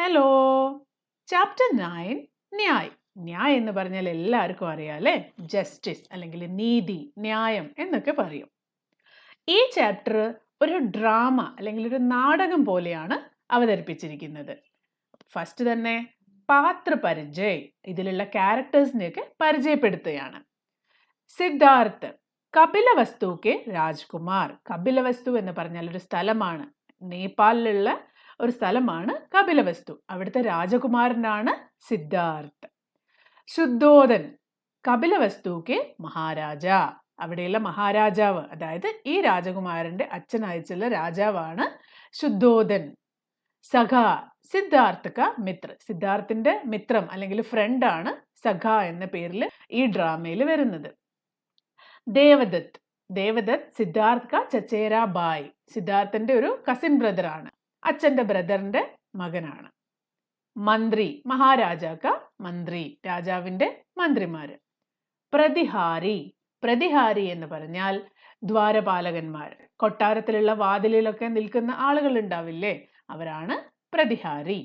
Hello. Chapter 9 Nyay. Nyay എന്ന് പറഞ്ഞാൽ എല്ലാവർക്കും അറിയാം അല്ലേ? ജസ്റ്റിസ് അല്ലെങ്കിൽ നീതി, ന്യായം എന്നൊക്കെ പറയും. ഈ ചാപ്റ്റർ ഒരു ഡ്രാമ അല്ലെങ്കിൽ ഒരു നാടകം പോലെയാണ് അവതരിപ്പിച്ചിരിക്കുന്നത്. ഫസ്റ്റ് തന്നെ പാത്രപരിചയ്, ഇതിലുള്ള ക്യാരക്ടേഴ്സിനെയൊക്കെ പരിചയപ്പെടുത്തുകയാണ്. സിദ്ധാർത്ഥ് കപിലവസ്തു കെ രാജ്കുമാർ. കപിലവസ്തു എന്ന് പറഞ്ഞാൽ ഒരു സ്ഥലമാണ്, നേപ്പാളിലുള്ള ഒരു സ്ഥലമാണ് കപിലവസ്തു. അവിടുത്തെ രാജകുമാരനാണ് സിദ്ധാർത്ഥ്. ശുദ്ധോദൻ കപിലവസ്തു കെ മഹാരാജ. അവിടെയുള്ള മഹാരാജാവ്, അതായത് ഈ രാജകുമാരന്റെ അച്ഛനയച്ചുള്ള രാജാവാണ് ശുദ്ധോദൻ. സഖ സിദ്ധാർത്ഥ് ക മിത്ര. സിദ്ധാർത്ഥിന്റെ മിത്രം അല്ലെങ്കിൽ ഫ്രണ്ടാണ് സഖ എന്ന പേരിൽ ഈ ഡ്രാമയിൽ വരുന്നത്. ദേവദത്ത്. ദേവദത്ത് സിദ്ധാർത്ഥ് ക ചച്ചേര ബായ്. സിദ്ധാർത്ഥന്റെ ഒരു കസിൻ ബ്രദർ ആണ്, അച്ഛന്റെ ബ്രദറിന്റെ മകനാണ്. മന്ത്രി മഹാരാജാക്ക മന്ത്രി, രാജാവിന്റെ മന്ത്രിമാര്. പ്രതിഹാരി. പ്രതിഹാരി എന്ന് പറഞ്ഞാൽ ദ്വാരപാലകന്മാർ. കൊട്ടാരത്തിലുള്ള വാതിലിലൊക്കെ നിൽക്കുന്ന ആളുകൾ ഉണ്ടാവില്ലേ, അവരാണ് പ്രതിഹാരി.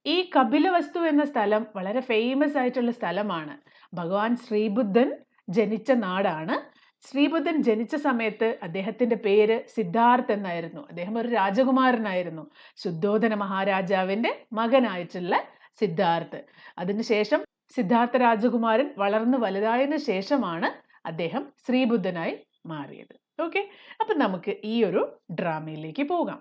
ഈ കപിലവസ്തു എന്ന സ്ഥലം വളരെ ഫേമസ് ആയിട്ടുള്ള സ്ഥലമാണ്. ഭഗവാൻ ശ്രീബുദ്ധൻ ജനിച്ച നാടാണ്. ശ്രീബുദ്ധൻ ജനിച്ച സമയത്ത് അദ്ദേഹത്തിന്റെ പേര് സിദ്ധാർത്ഥ് എന്നായിരുന്നു. അദ്ദേഹം ഒരു രാജകുമാരനായിരുന്നു, ശുദ്ധോധന മഹാരാജാവിന്റെ മകനായിട്ടുള്ള സിദ്ധാർത്ഥ്. അതിനുശേഷം സിദ്ധാർത്ഥ രാജകുമാരൻ വളർന്നു വലുതായതിനു ശേഷമാണ് അദ്ദേഹം ശ്രീബുദ്ധനായി മാറിയത്. ഓക്കെ, അപ്പൊ നമുക്ക് ഈ ഒരു ഡ്രാമയിലേക്ക് പോകാം.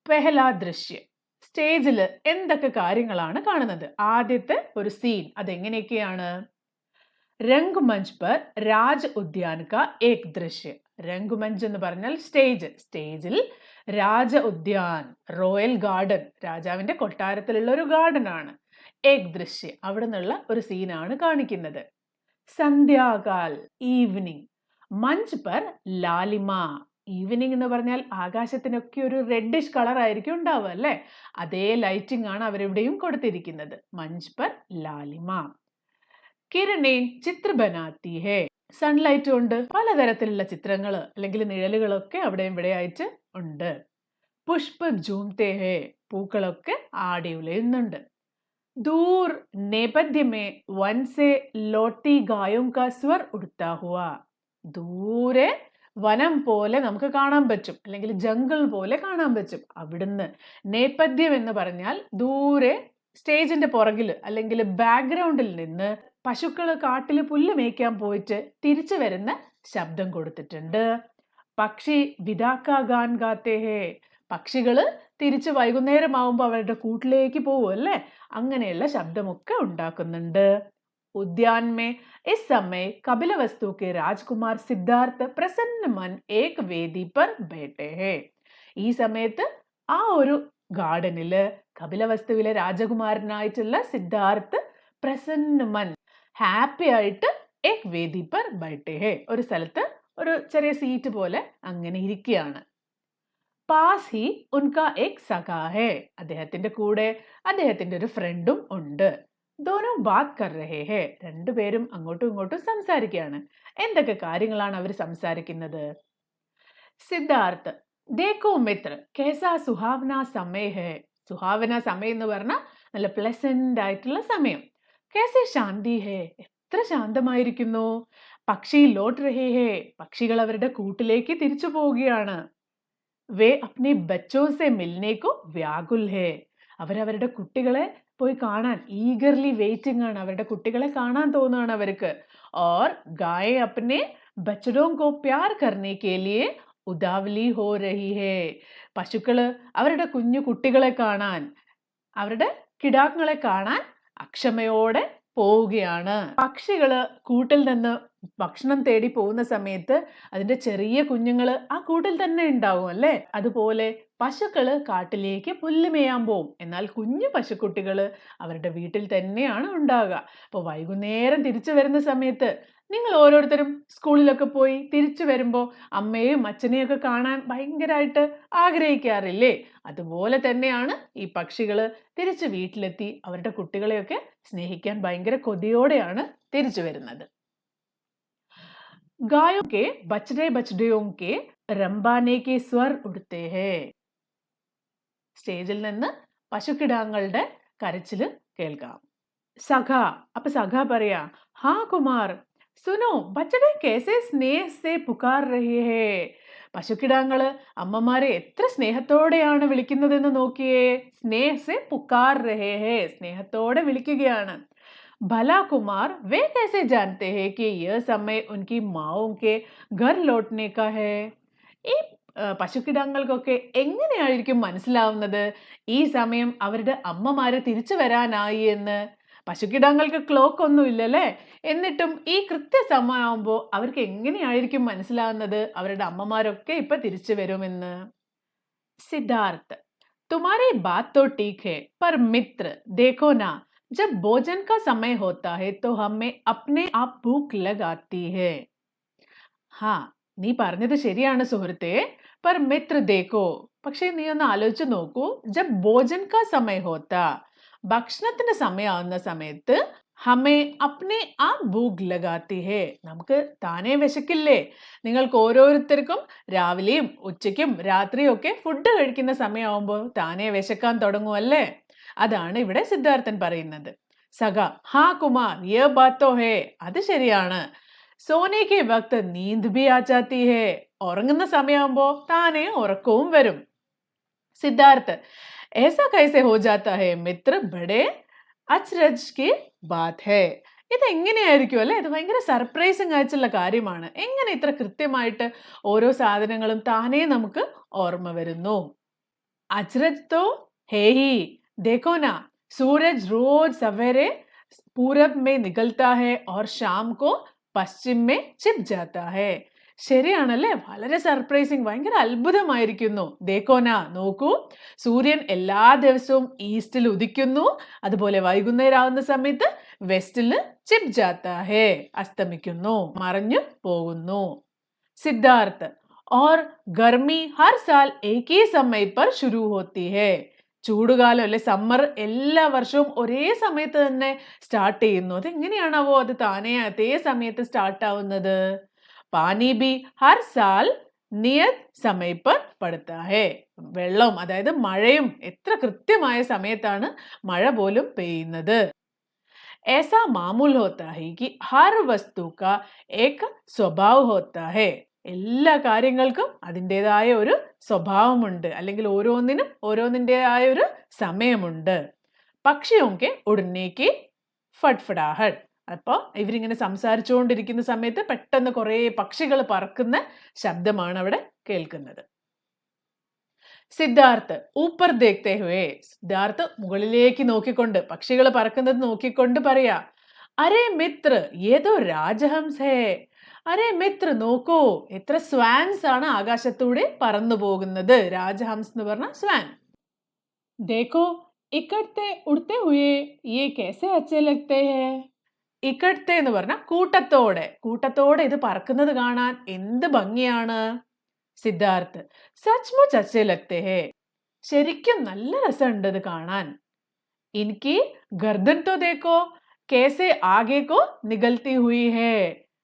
പെഹല ദൃശ്യം. സ്റ്റേജിൽ എന്തൊക്കെ കാര്യങ്ങളാണ് കാണുന്നത്? ആദ്യത്തെ ഒരു സീൻ അതെങ്ങനെയൊക്കെയാണ്? രംഗ്മഞ്ച് പർ രാജ് ഉദ്യാൻ കാ ഏക് ദൃശ്യ. രംഗ്മഞ്ച് എന്ന് പറഞ്ഞാൽ സ്റ്റേജ്. സ്റ്റേജിൽ രാജ ഉദ്യാൻ, റോയൽ ഗാർഡൻ, രാജാവിന്റെ കൊട്ടാരത്തിലുള്ള ഒരു ഗാർഡൻ ആണ്. ഏക് ദൃശ്യ, അവിടെ നിന്നുള്ള ഒരു സീനാണ് കാണിക്കുന്നത്. സന്ധ്യാകാൽ, ഈവനിങ്. മഞ്ച് പർ ലാലിമ. ഈവനിങ് എന്ന് പറഞ്ഞാൽ ആകാശത്തിനൊക്കെ ഒരു റെഡിഷ് കളർ ആയിരിക്കും ഉണ്ടാവുക അല്ലേ? അതേ ലൈറ്റിംഗ് ആണ് അവരിവിടെയും കൊടുത്തിരിക്കുന്നത്. മഞ്ച് പർ ലാലിമ. കിരണേ ചിത്ര ബനാത്തി ഹേ. സൺലൈറ്റ് കൊണ്ട് പലതരത്തിലുള്ള ചിത്രങ്ങൾ അല്ലെങ്കിൽ നിഴലുകളൊക്കെ അവിടെ ഇവിടെ ആയിട്ട് ഉണ്ട്. പുഷ്പ ജൂംതേ ഹേ. പൂക്കളൊക്കെ ആടി ഉലയുന്നുണ്ട്. ദൂർ നേപഥ്യമേ വൻ സേ ലോട്ടി ഗായോം കാ സ്വർ ഉടുത്താ ഹുവാ. ദൂരെ വനം പോലെ നമുക്ക് കാണാൻ പറ്റും, അല്ലെങ്കിൽ ജംഗിൾ പോലെ കാണാൻ പറ്റും. അവിടുന്ന് നേപഥ്യം എന്ന് പറഞ്ഞാൽ ദൂരെ സ്റ്റേജിന്റെ പുറകിൽ അല്ലെങ്കിൽ ബാക്ക്ഗ്രൗണ്ടിൽ നിന്ന് പശുക്കൾ കാട്ടിൽ പുല്ല് മേയ്ക്കാൻ പോയിട്ട് തിരിച്ചു വരുന്ന ശബ്ദം കൊടുത്തിട്ടുണ്ട്. പക്ഷി വിദാക്ക ഗാൻ ഗാത്തേ ഹേ. പക്ഷികള് തിരിച്ച് വൈകുന്നേരം ആവുമ്പോൾ അവരുടെ കൂട്ടിലേക്ക് പോകും അല്ലേ? അങ്ങനെയുള്ള ശബ്ദമൊക്കെ ഉണ്ടാക്കുന്നുണ്ട്. ഉദ്യാൻ മേ ഇസ് സമയ കപിലവസ്തു കെ രാജ്കുമാർ സിദ്ധാർത്ഥ് പ്രസന്ന മൻ ഏക് വേദി പർ ബൈഠേ ഹേ. ഈ സമയത്ത് ആ ഒരു ഗാർഡനില് കപിലവസ്തുവിലെ രാജകുമാരനായിട്ടുള്ള സിദ്ധാർത്ഥ് പ്രസന്ന മൻ, ഹാപ്പി ആയിട്ട് ഏക് വേദി പർ ബൈഠേ ഹേ, ഒരു സ്ഥലത്ത് ഒരു ചെറിയ സീറ്റ് പോലെ അങ്ങനെ ഇരിക്കുകയാണ്. പാസ് ഹി ഉൻകാ ഏക് സഖാ ഹേ. അദ്ദേഹത്തിന്റെ കൂടെ അദ്ദേഹത്തിന്റെ ഒരു ഫ്രണ്ടും ഉണ്ട്. ദോനോ ബാത് കർ രഹേ ഹേ. രണ്ടുപേരും അങ്ങോട്ടും ഇങ്ങോട്ടും സംസാരിക്കുകയാണ്. എന്തൊക്കെ കാര്യങ്ങളാണ് അവർ സംസാരിക്കുന്നത്? സിദ്ധാർത്ഥ് ദേഖോ മിത്ര കേസാ സുഹാവന സമയ ഹേ. സുഹാവന സമയം എന്ന് പറഞ്ഞാൽ നല്ല പ്ലസന്റ് ആയിട്ടുള്ള സമയം. കേസേ ശാന്തി ഹേ. എത്ര ശാന്തമായിരിക്കുന്നു. പക്ഷി ലോട്ട് രഹേ ഹേ. പക്ഷികൾ അവരുടെ കൂട്ടിലേക്ക് തിരിച്ചു പോവുകയാണ്. വേ അപ്നെ ബച്ചോ സെ മിൽനെ കോ വ്യാകുൽ ഹേ. അവരവരുടെ കുട്ടികളെ പോയി കാണാൻ ഈഗർലി വെയിറ്റിംഗ് ആണ്. അവരുടെ കുട്ടികളെ കാണാൻ തോന്നുകയാണ് അവർക്ക്. ഓർ ഗായ അപ്നെ ബച്ചഡോ കോ പ്യാർ കർനെ കെ ലിയെ ഉദാവലി ഹോ രഹി ഹേ. പശുക്കള് അവരുടെ കുഞ്ഞു കുട്ടികളെ കാണാൻ, അവരുടെ കിടാങ്ങളെ കാണാൻ അക്ഷമയോടെ പോവുകയാണ്. പക്ഷികള് കൂട്ടിൽ നിന്ന് ഭക്ഷണം തേടി പോകുന്ന സമയത്ത് അതിന്റെ ചെറിയ കുഞ്ഞുങ്ങള് ആ കൂട്ടിൽ തന്നെ ഉണ്ടാവും അല്ലേ? അതുപോലെ പശുക്കള് കാട്ടിലേക്ക് പുല്ല് മേയാൻ പോവും. എന്നാൽ കുഞ്ഞു പശുക്കുട്ടികള് അവരുടെ വീട്ടിൽ തന്നെയാണ് ഉണ്ടാവുക. അപ്പോൾ വൈകുന്നേരം തിരിച്ചു വരുന്ന സമയത്ത് നിങ്ങൾ ഓരോരുത്തരും സ്കൂളിലൊക്കെ പോയി തിരിച്ചു വരുമ്പോൾ അമ്മയെയും അച്ഛനെയും ഒക്കെ കാണാൻ ഭയങ്കരമായിട്ട് ആഗ്രഹിക്കാറില്ലേ? അതുപോലെ തന്നെയാണ് ഈ പക്ഷികള് തിരിച്ച് വീട്ടിലെത്തി അവരുടെ കുട്ടികളെയൊക്കെ സ്നേഹിക്കാൻ ഭയങ്കര കൊതിയോടെയാണ് തിരിച്ചു വരുന്നത്. गायों के बछड़े बछड़ियों के रंबाने के स्वर उड़ते हैं. സ്റ്റേജിൽ നിന്ന് പശുക്കിടാങ്ങളുടെ കരച്ചില് കേൾക്കാം. സഖ, അപ്പൊ സഖ പറയാ, ഹാ കുമാർ, സുനോ ബച്ചടെ കേസെ സ്നേഹ സെ പുകാർ രഹേ ഹേ. പശുക്കിടാങ്ങള് അമ്മമാരെ എത്ര സ്നേഹത്തോടെയാണ് വിളിക്കുന്നതെന്ന് നോക്കിയേ. സ്നേഹ സെ പുകാർ രഹേ ഹേ, സ്നേഹത്തോടെ വിളിക്കുകയാണ്. भला कुमार, वे कैसे जानते हैं कि यह समय उनकी माओं के घर लौटने का है? ഈ പശുക്കിടാങ്ങൾക്കൊക്കെ എങ്ങനെയായിരിക്കും മനസ്സിലാവുന്നത് ഈ സമയം അവരുടെ അമ്മമാര് തിരിച്ചു വരാനായി എന്ന്? പശുക്കിടാങ്ങൾക്ക് ക്ലോക്ക് ഒന്നും ഇല്ലല്ലേ, എന്നിട്ടും ഈ കൃത്യസമയമാകുമ്പോൾ അവർക്ക് എങ്ങനെയായിരിക്കും മനസ്സിലാവുന്നത് അവരുടെ അമ്മമാരൊക്കെ ഇപ്പൊ തിരിച്ചു വരുമെന്ന്? सिद्धार्थ, तुम्हारी बात तो ठीक है, पर मित्र देखो ना, जब भोजन का समय होता है तो हमें अपने आप भूख लग आती है. ഹാ, നീ പറഞ്ഞത് ശരിയാണ് സുഹൃത്തെ. പർ മിത്ര ദേക്കോ, പക്ഷേ നീ ഒന്ന് ആലോചിച്ച് നോക്കൂ. ജബ് ഭോജൻ കാ സമയ ഹോത്ത, ഭക്ഷണത്തിന്റെ സമയമാവുന്ന സമയത്ത് ഹമേ അപ്നെ ആ ഭൂഖ് ലഗാത്തി ഹേ, നമുക്ക് താനേ വിശക്കില്ലേ? നിങ്ങൾക്ക് ഓരോരുത്തർക്കും രാവിലെയും ഉച്ചയ്ക്കും രാത്രിയും ഒക്കെ ഫുഡ് കഴിക്കുന്ന സമയമാവുമ്പോൾ താനേ വിശക്കാൻ തുടങ്ങുമല്ലേ? അതാണ് ഇവിടെ സിദ്ധാർത്ഥൻ പറയുന്നത്. സഖ, ഹാ കുമാർ, യേ ബാത് തോ ഹേ, അത് ശരിയാണ്. സോനെ കെ വക്ത് നീന്ത് ഭി ആ ജാത്തി ഹേ, ഉറങ്ങുന്ന സമയമാകുമ്പോ താനേ ഉറക്കവും വരും. സിദ്ധാർത്ഥ്, ऐसा कैसे हो जाता है मित्र, बड़े അച്രജ് കി ബാത് ഹേ. ഇത് എങ്ങനെയായിരിക്കും അല്ലെ? ഇത് ഭയങ്കര സർപ്രൈസിങ് ആയിട്ടുള്ള കാര്യമാണ്. എങ്ങനെ ഇത്ര കൃത്യമായിട്ട് ഓരോ സാധനങ്ങളും താനേ നമുക്ക് ഓർമ്മ വരുന്നു? അച്രജ് തോ ഹേ ഹി, देखो ना, सूरज रोज सवेरे पूरब में निकलता है और शाम को പശ്ചിം में छिप जाता है. ശരിയാണല്ലേ? വളരെ സർപ്രൈസിങ്, ഭയങ്കര അത്ഭുതമായിരിക്കുന്നു. ദേക്കോന, നോക്കൂ, സൂര്യൻ എല്ലാ ദിവസവും ഈസ്റ്റിൽ ഉദിക്കുന്നു, അതുപോലെ വൈകുന്നേരം ആവുന്ന സമയത്ത് വെസ്റ്റിൽ ചിപ് ജാത്താ ഹേ, അസ്തമിക്കുന്നു, മറഞ്ഞു പോകുന്നു. സിദ്ധാർത്ഥ്, और गर्मी हर साल एक ही समय पर शुरू होती है. ചൂടുകാലം അല്ലെ, സമ്മർ എല്ലാ വർഷവും ഒരേ സമയത്ത് തന്നെ സ്റ്റാർട്ട് ചെയ്യുന്നു. അതെങ്ങനെയാണാവോ അത് താനേ അതേ സമയത്ത് സ്റ്റാർട്ട് ആവുന്നത്? പാനി ബി ഹർ സാൽ നിയത് സമയ പർ പടുത്താ ഹേ. വെള്ളം, അതായത് മഴയും എത്ര കൃത്യമായ സമയത്താണ് മഴ പോലും പെയ്യുന്നത്. ऐसा मामूल होता है कि हर वस्तु का एक स्वभाव होता है. എല്ലാ കാര്യങ്ങൾക്കും അതിൻ്റെതായ ഒരു സ്വഭാവമുണ്ട്, അല്ലെങ്കിൽ ഓരോന്നിനും ഓരോന്നിൻ്റെതായ ഒരു സമയമുണ്ട്. പക്ഷിയൊക്കെ ഉടനേക്ക് ഫട്ഫടാഹട്ട്. അപ്പോൾ ഇവരിങ്ങനെ സംസാരിച്ചുകൊണ്ടിരിക്കുന്ന സമയത്ത് പെട്ടെന്ന് കുറേ പക്ഷികൾ പറക്കുന്ന ശബ്ദമാണ് അവിടെ കേൾക്കുന്നത്. സിദ്ധാർത്ഥ്, ഊപ്പർ ദേഖ്തേ ഹുവേ, സിദ്ധാർത്ഥ് മുകളിലേക്ക് നോക്കിക്കൊണ്ട് പക്ഷികൾ പറക്കുന്നത് നോക്കിക്കൊണ്ട് പറയാ, അരേ മിത്ര, ഏതോ രാജഹംസ് ഹേ. അരേ മിത്ര, നോക്കൂ, എത്ര സ്വാൻസ് ആണ് ആകാശത്തൂടെ പറന്നു പോകുന്നത്. രാജഹംസ് എന്ന് പറഞ്ഞ സ്വാൻ. ദേഖോ ഇക്കട്ടെ ഉഡ്തേ ഹുയേ, യേ കേസേ അച്ഛേ ലഗ്തേ ഹേ. ഇക്കട്ടെ എന്ന് പറഞ്ഞ കൂട്ടത്തോടെ, കൂട്ടത്തോടെ ഇത് പറക്കുന്നത് കാണാൻ എന്ത് ഭംഗിയാണ്. സിദ്ധാർത്ഥ്, സച്ച്മുച്ച് അച്ഛേ ലഗ്തേ ഹേ, ശരിക്കും നല്ല രസമുണ്ട് ഇത് കാണാൻ. എനിക്ക് ഗർദൻ തോ ദേഖോ, കേസേ ആഗേ കോ നിഗൽത്തി ഹുയി ഹേ.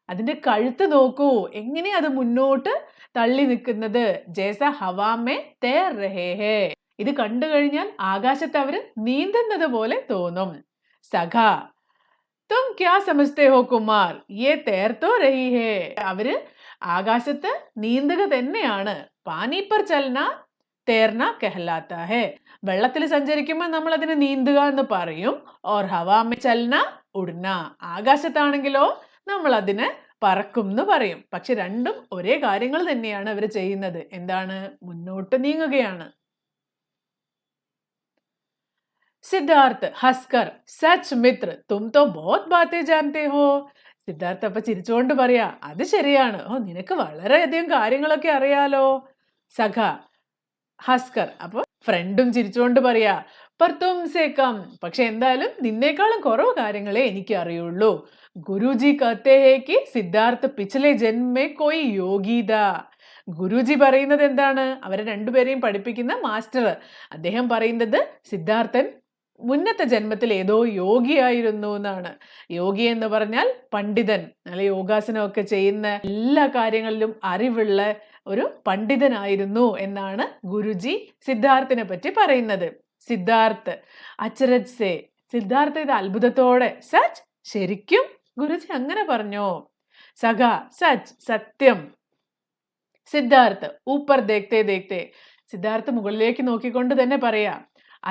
അതിന്റെ കഴുത്ത് നോക്കൂ, എങ്ങനെ അത് മുന്നോട്ട് തള്ളി നിൽക്കുന്നത്. ജേസ ഹവാമേ തേർ രഹേ ഹേ. ഇത് കണ്ടു കഴിഞ്ഞാൽ ആകാശത്ത് അവര് നീന്തുന്നത് പോലെ തോന്നും. സഖ, തും ക്യാ സമജ്തേ ഹോ കുമാർ, യേ തേർ തോ രഹി ഹേ. അവര് ആകാശത്ത് നീന്തുക തന്നെയാണ്. പാനി പർ ചൽന തേർന കഹലാത്ത ഹേ. വെള്ളത്തിൽ സഞ്ചരിക്കുമ്പോൾ നമ്മൾ അതിന് നീന്തുക എന്ന് പറയും. ഓർ ഹവാമേ ചൽന ഉഡ്ന, ആകാശത്താണെങ്കിലോ നമ്മൾ അതിന് പറക്കും എന്ന് പറയും. പക്ഷെ രണ്ടും ഒരേ കാര്യങ്ങൾ തന്നെയാണ് അവർ ചെയ്യുന്നത്. എന്താണ്? മുന്നോട്ട് നീങ്ങുകയാണ്. സിദ്ധാർത്ഥ് ഹസ്കർ, സച്ച് മിത്ര, തും തോ ബഹുത് ബാത്തേ ജാൻതേ ഹോ. സിദ്ധാർത്ഥ് അപ്പൊ ചിരിച്ചുകൊണ്ട് പറയാ, അത് ശരിയാണ്, ഓ നിനക്ക് വളരെയധികം കാര്യങ്ങളൊക്കെ അറിയാലോ. സഖ, ഹസ്കർ, അപ്പൊ ഫ്രണ്ടും ചിരിച്ചുകൊണ്ട് പറയാ, പർ തും സേ കം, പക്ഷെ എന്തായാലും നിന്നേക്കാളും കുറവ് കാര്യങ്ങളെ എനിക്ക് അറിയുള്ളൂ. ഗുരുജി കഹത്തെ ഹേ കി സിദ്ധാർത്ഥ് പിछले ജന്മ മേ കോയി യോഗി ഥാ. ഗുരുജി പറയുന്നത് എന്താണ്? അവരെ രണ്ടുപേരെയും പഠിപ്പിക്കുന്ന മാസ്റ്റർ, അദ്ദേഹം പറയുന്നത് സിദ്ധാർത്ഥൻ മുന്നത്തെ ജന്മത്തിൽ ഏതോ യോഗിയായിരുന്നു എന്നാണ്. യോഗി എന്ന് പറഞ്ഞാൽ പണ്ഡിതൻ, നല്ല യോഗാസനമൊക്കെ ചെയ്യുന്ന, എല്ലാ കാര്യങ്ങളിലും അറിവുള്ള ഒരു പണ്ഡിതനായിരുന്നു എന്നാണ് ഗുരുജി സിദ്ധാർത്ഥിനെ പറ്റി പറയുന്നത്. സിദ്ധാർത്ഥ് അച്ചരജ് സേ. സിദ്ധാർത്ഥ ഇത് അത്ഭുതത്തോടെ, സച്ച്, ശരിക്കും? ഗുരുജി അങ്ങനെ പറഞ്ഞോ? സഖ, സച്ച്, സത്യം. സിദ്ധാർത്ഥ് ഊപ്പർ ദേഖ്തേ ദേഖ്തേ. സിദ്ധാർത്ഥ് മുകളിലേക്ക് നോക്കിക്കൊണ്ട് തന്നെ പറയാ,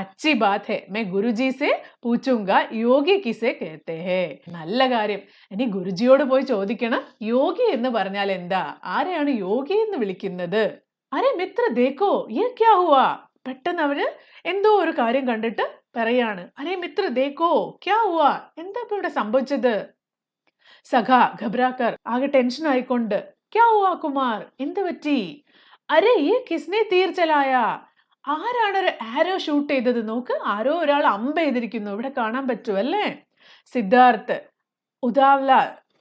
അച്ചി ബാത് ഹെ, മേ ഗുരുജി സേ പൂച്ചുങ്ക യോഗി കിസെ കേത്തെ ഹേ. നല്ല കാര്യം, ഇനി ഗുരുജിയോട് പോയി ചോദിക്കണം, യോഗി എന്ന് പറഞ്ഞാൽ എന്താ, ആരെയാണ് യോഗി എന്ന് വിളിക്കുന്നത്? അരെ മിത്ര ദേക്കോ യേ ക്യാ ഹുവാ. പെട്ടെന്ന് അവര് എന്തോ ഒരു കാര്യം കണ്ടിട്ട് പറയാണ്, അരെ മിത്ര ദേക്കോ ക്യാ ഹുവാ, എന്താ ഇപ്പൊ ഇവിടെ സംഭവിച്ചത്? സഖ ഘബ്രാക്കർ ആകെ ടെൻഷൻ ആയിക്കൊണ്ട്, ക്യാ ഹുവാ കുമാർ, എന്ത് പറ്റി? അരെ യേ കിസ്നെ തീർ ചലായ, ആരാണ് ഒരു ആരോ ഷൂട്ട് ചെയ്തത്? നോക്ക്, ആരോ ഒരാൾ അമ്പ ചെയ്തിരിക്കുന്നു, ഇവിടെ കാണാൻ പറ്റുമല്ലേ? സിദ്ധാർത്ഥ് ഉദാവ്ല.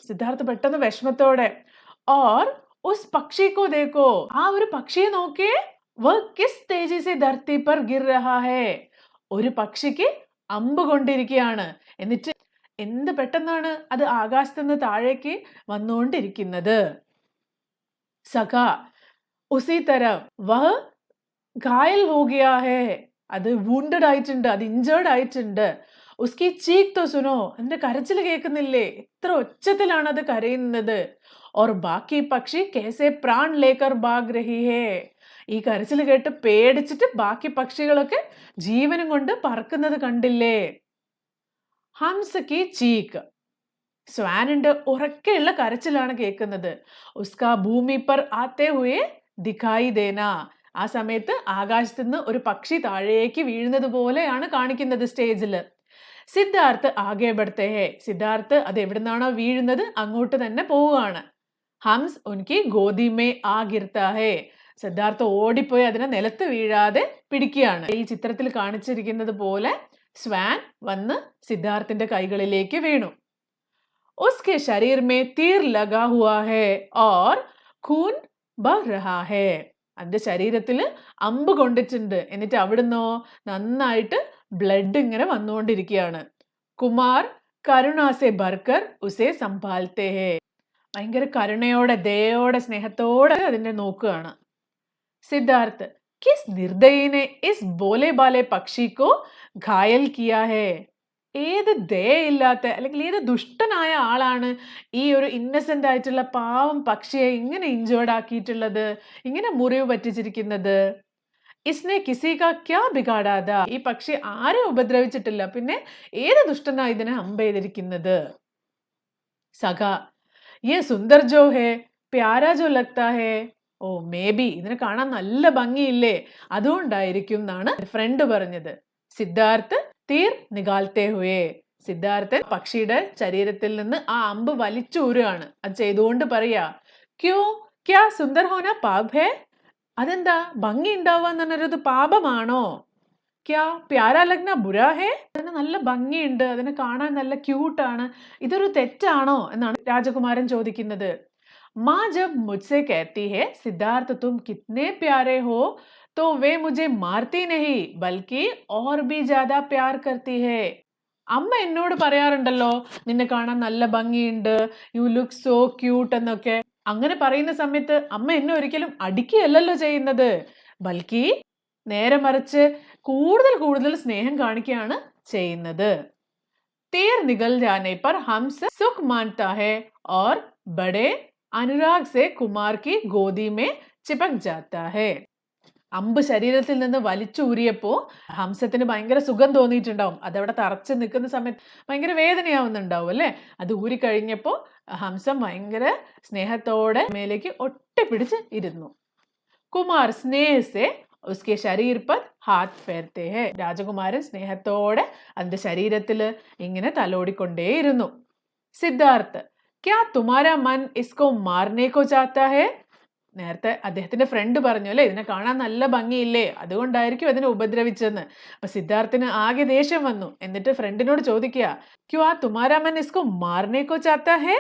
സിദ്ധാർത്ഥ് പെട്ടെന്ന് വിഷമത്തോടെ, ഓർ ഉസ് പക്ഷിക്കോ ദേക്കോ, ആ ഒരു പക്ഷിയെ നോക്കിയേ, വ കിസ് തേജി സെ ധർത്തി പർ ഗിർ രഹാ ഹേ, ഒരു പക്ഷിക്ക് അമ്പ് കൊണ്ടിരിക്കുകയാണ്, എന്നിട്ട് എന്ത് പെട്ടെന്നാണ് അത് ആകാശത്തുനിന്ന് താഴേക്ക് വന്നുകൊണ്ടിരിക്കുന്നത്. സഖ ഉസി തരം വഹ ഘായൽ ഹോ ഗയാ ഹേ, അത് വൂണ്ടഡ് ആയിട്ടുണ്ട്, അത് ഇഞ്ചേർഡ് ആയിട്ടുണ്ട്. ഉസ്കി ചീക് തോ സുനോ, അതിന്റെ കരച്ചിൽ കേൾക്കുന്നില്ലേ, എത്ര ഒച്ചത്തിലാണ് അത് കരയുന്നത്. ഓർ ബാക്കി പക്ഷി കേസെ പ്രാൺ ലേക്കർ ഭാഗ് രഹി ഹേ, ഈ കരച്ചിൽ കേട്ട് പേടിച്ചിട്ട് ബാക്കി പക്ഷികളൊക്കെ ജീവനും കൊണ്ട് പറക്കുന്നത് കണ്ടില്ലേ. ഹംസ കി ചീക്ക്, സ്വാനിന്റെ ഉറക്കെയുള്ള കരച്ചിലാണ് കേൾക്കുന്നത്. ഉസ്കാ ഭൂമി പർ ആത്തെ ഹുയെ ദിഖായി ദേന, ആ സമയത്ത് ആകാശത്ത് നിന്ന് ഒരു പക്ഷി താഴേക്ക് വീഴുന്നത് പോലെയാണ് കാണിക്കുന്നത് സ്റ്റേജില്. സിദ്ധാർത്ഥ് ആകെ ബഡ്തേ ഹേ, സിദ്ധാർത്ഥ് അത് എവിടുന്നാണോ വീഴുന്നത് അങ്ങോട്ട് തന്നെ പോവുകയാണ്. ഹംസ് ഉൻകി ഗോദി മേ ആ ഗിർത്താ ഹേ, സിദ്ധാർത്ഥ് ഓടിപ്പോയി അതിനെ നിലത്ത് വീഴാതെ പിടിക്കുകയാണ്. ഈ ചിത്രത്തിൽ കാണിച്ചിരിക്കുന്നത് പോലെ സ്വാൻ വന്ന് സിദ്ധാർത്ഥിന്റെ കൈകളിലേക്ക് വീണു. ഉസ്കെ ശരീർ may Tir Laga ഹുവാ hey or ഖൂൻ ബഹ് രഹാ ഹേ, അതിന്റെ ശരീരത്തില് അമ്പ് കൊണ്ടിട്ടുണ്ട്, എന്നിട്ട് അവിടുന്നോ നന്നായിട്ട് ബ്ലഡ് ഇങ്ങനെ വന്നുകൊണ്ടിരിക്കുകയാണ്. കുമാർ കരുണാസെ ഭർക്കർ ഉസേ സംഭാൽത്തേ ഹേ, ഭയങ്കര കരുണയോടെ, ദയോടെ, സ്നേഹത്തോടെ അതിനെ നോക്കുകയാണ്. Siddharth kiss നിർദയിനെ is bole ballet പക്ഷിക്കോ ഘായൽ കിയാ ഹേ, ഏത് ദയയില്ലാത്ത അല്ലെങ്കിൽ ഏത് ദുഷ്ടനായ ആളാണ് ഈ ഒരു ഇന്നസെന്റ് ആയിട്ടുള്ള പാവം പക്ഷിയെ ഇങ്ങനെ ഇഞ്ചേർഡ് ആക്കിയിട്ടുള്ളത്, ഇങ്ങനെ മുറിവ് പറ്റിച്ചിരിക്കുന്നത്. ഇസ്നെ കിസിക ക്യാ ബിഗാടാത, ഈ പക്ഷി ആരും ഉപദ്രവിച്ചിട്ടില്ല, പിന്നെ ഏത് ദുഷ്ടനാ ഇതിനെ അമ്പ ചെയ്തിരിക്കുന്നത്. സഖ യേ സുന്ദർ ജോ ഹേ പ്യാരാ ജോ ലഗ്താ ഹേ, ഓ മേ ബി ഇതിനെ കാണാൻ നല്ല ഭംഗിയില്ലേ, അതുകൊണ്ടായിരിക്കും എന്നാണ് ഫ്രണ്ട് പറഞ്ഞത്. സിദ്ധാർത്ഥ് തീർ നികാൽത്തേ ഹുയേ, സിദ്ധാർത്ഥൻ പക്ഷിയുടെ ശരീരത്തിൽ നിന്ന് ആ അമ്പ് വലിച്ചൂരുകയാണ്. അത് ചെയ്തുകൊണ്ട് പറയാ, ക്യോ ക്യാ സുന്ദർ ഹോന പാപ് ഹേ, അതെന്താ ഭംഗി ഉണ്ടാവുക എന്ന് പറഞ്ഞത് പാപമാണോ? ക്യാ പ്യാരാ ലഗ്ന ബുരാ ഹേ, അതിന് നല്ല ഭംഗിയുണ്ട്, അതിനെ കാണാൻ നല്ല ക്യൂട്ടാണ്, ഇതൊരു തെറ്റാണോ എന്നാണ് രാജകുമാരൻ ചോദിക്കുന്നത്. മാ ജബ് മുझसे कहती है सिद्धार्थ तुम कितने प्यारे हो तो वे मुझे मारती नहीं बल्कि और भी ज्यादा प्यार करती है. അമ്മ എന്നോട് പറയാറുണ്ടല്ലോ, നിന്നെ കാണാൻ നല്ല ഭംഗിയുണ്ട്, യു ലുക്ക് സോ ക്യൂട്ട് എന്നൊക്കെ. അങ്ങനെ പറയുന്ന സമയത്ത് അമ്മ എന്നെ ഒരിക്കലും അടിക്കുകയല്ലല്ലോ ചെയ്യുന്നത്, ബൽക്കി നേരെ മറിച്ച് കൂടുതൽ കൂടുതൽ സ്നേഹം കാണിക്കുകയാണ് ചെയ്യുന്നത്. തീർ നികൽ ജാനെ പർ ഹംസ സുഖ് മാൻതാ ഹേ ഓർ ബഡേ അനുരാഗ് സെ കുമാർ കി ഗോദി മേ ചിപക് ജാത്താ ഹേ. അമ്പ് ശരീരത്തിൽ നിന്ന് വലിച്ചൂരിയപ്പോ ഹംസത്തിന് ഭയങ്കര സുഖം തോന്നിയിട്ടുണ്ടാവും, അതവിടെ തറച്ച് നിൽക്കുന്ന സമയത്ത് ഭയങ്കര വേദനയാവുന്നുണ്ടാവും അല്ലെ. അത് ഊരിക്കഴിഞ്ഞപ്പോ ഹംസം ഭയങ്കര സ്നേഹത്തോടെ മേലേക്ക് ഒട്ടിപ്പിടിച്ച് ഇരുന്നു. കുമാർ സ്നേഹസെ ഉസ്കെ ശരീർ പർ ഹാത്ത് ഫേർത്തേ ഹേ, രാജകുമാരൻ സ്നേഹത്തോടെ അതിന്റെ ശരീരത്തില് ഇങ്ങനെ തലോടിക്കൊണ്ടേയിരുന്നു. സിദ്ധാർത്ഥ് ക്യാ തുമാരാ മൻ ഇസ്കോ മാർനെ കോ ചാത്താ ഹേ, നേരത്തെ അദ്ദേഹത്തിന്റെ ഫ്രണ്ട് പറഞ്ഞു അല്ലെ, ഇതിനെ കാണാൻ നല്ല ഭംഗിയില്ലേ, അതുകൊണ്ടായിരിക്കും അതിനെ ഉപദ്രവിച്ചെന്ന്. അപ്പൊ സിദ്ധാർത്ഥിന് ആകെ ദേഷ്യം വന്നു. എന്നിട്ട് ഫ്രണ്ടിനോട് ചോദിക്കുക, ക്യാ തുമാരാ മൻ ഇസ്കോ മാർനെ കോ ചാത്താ ഹേ,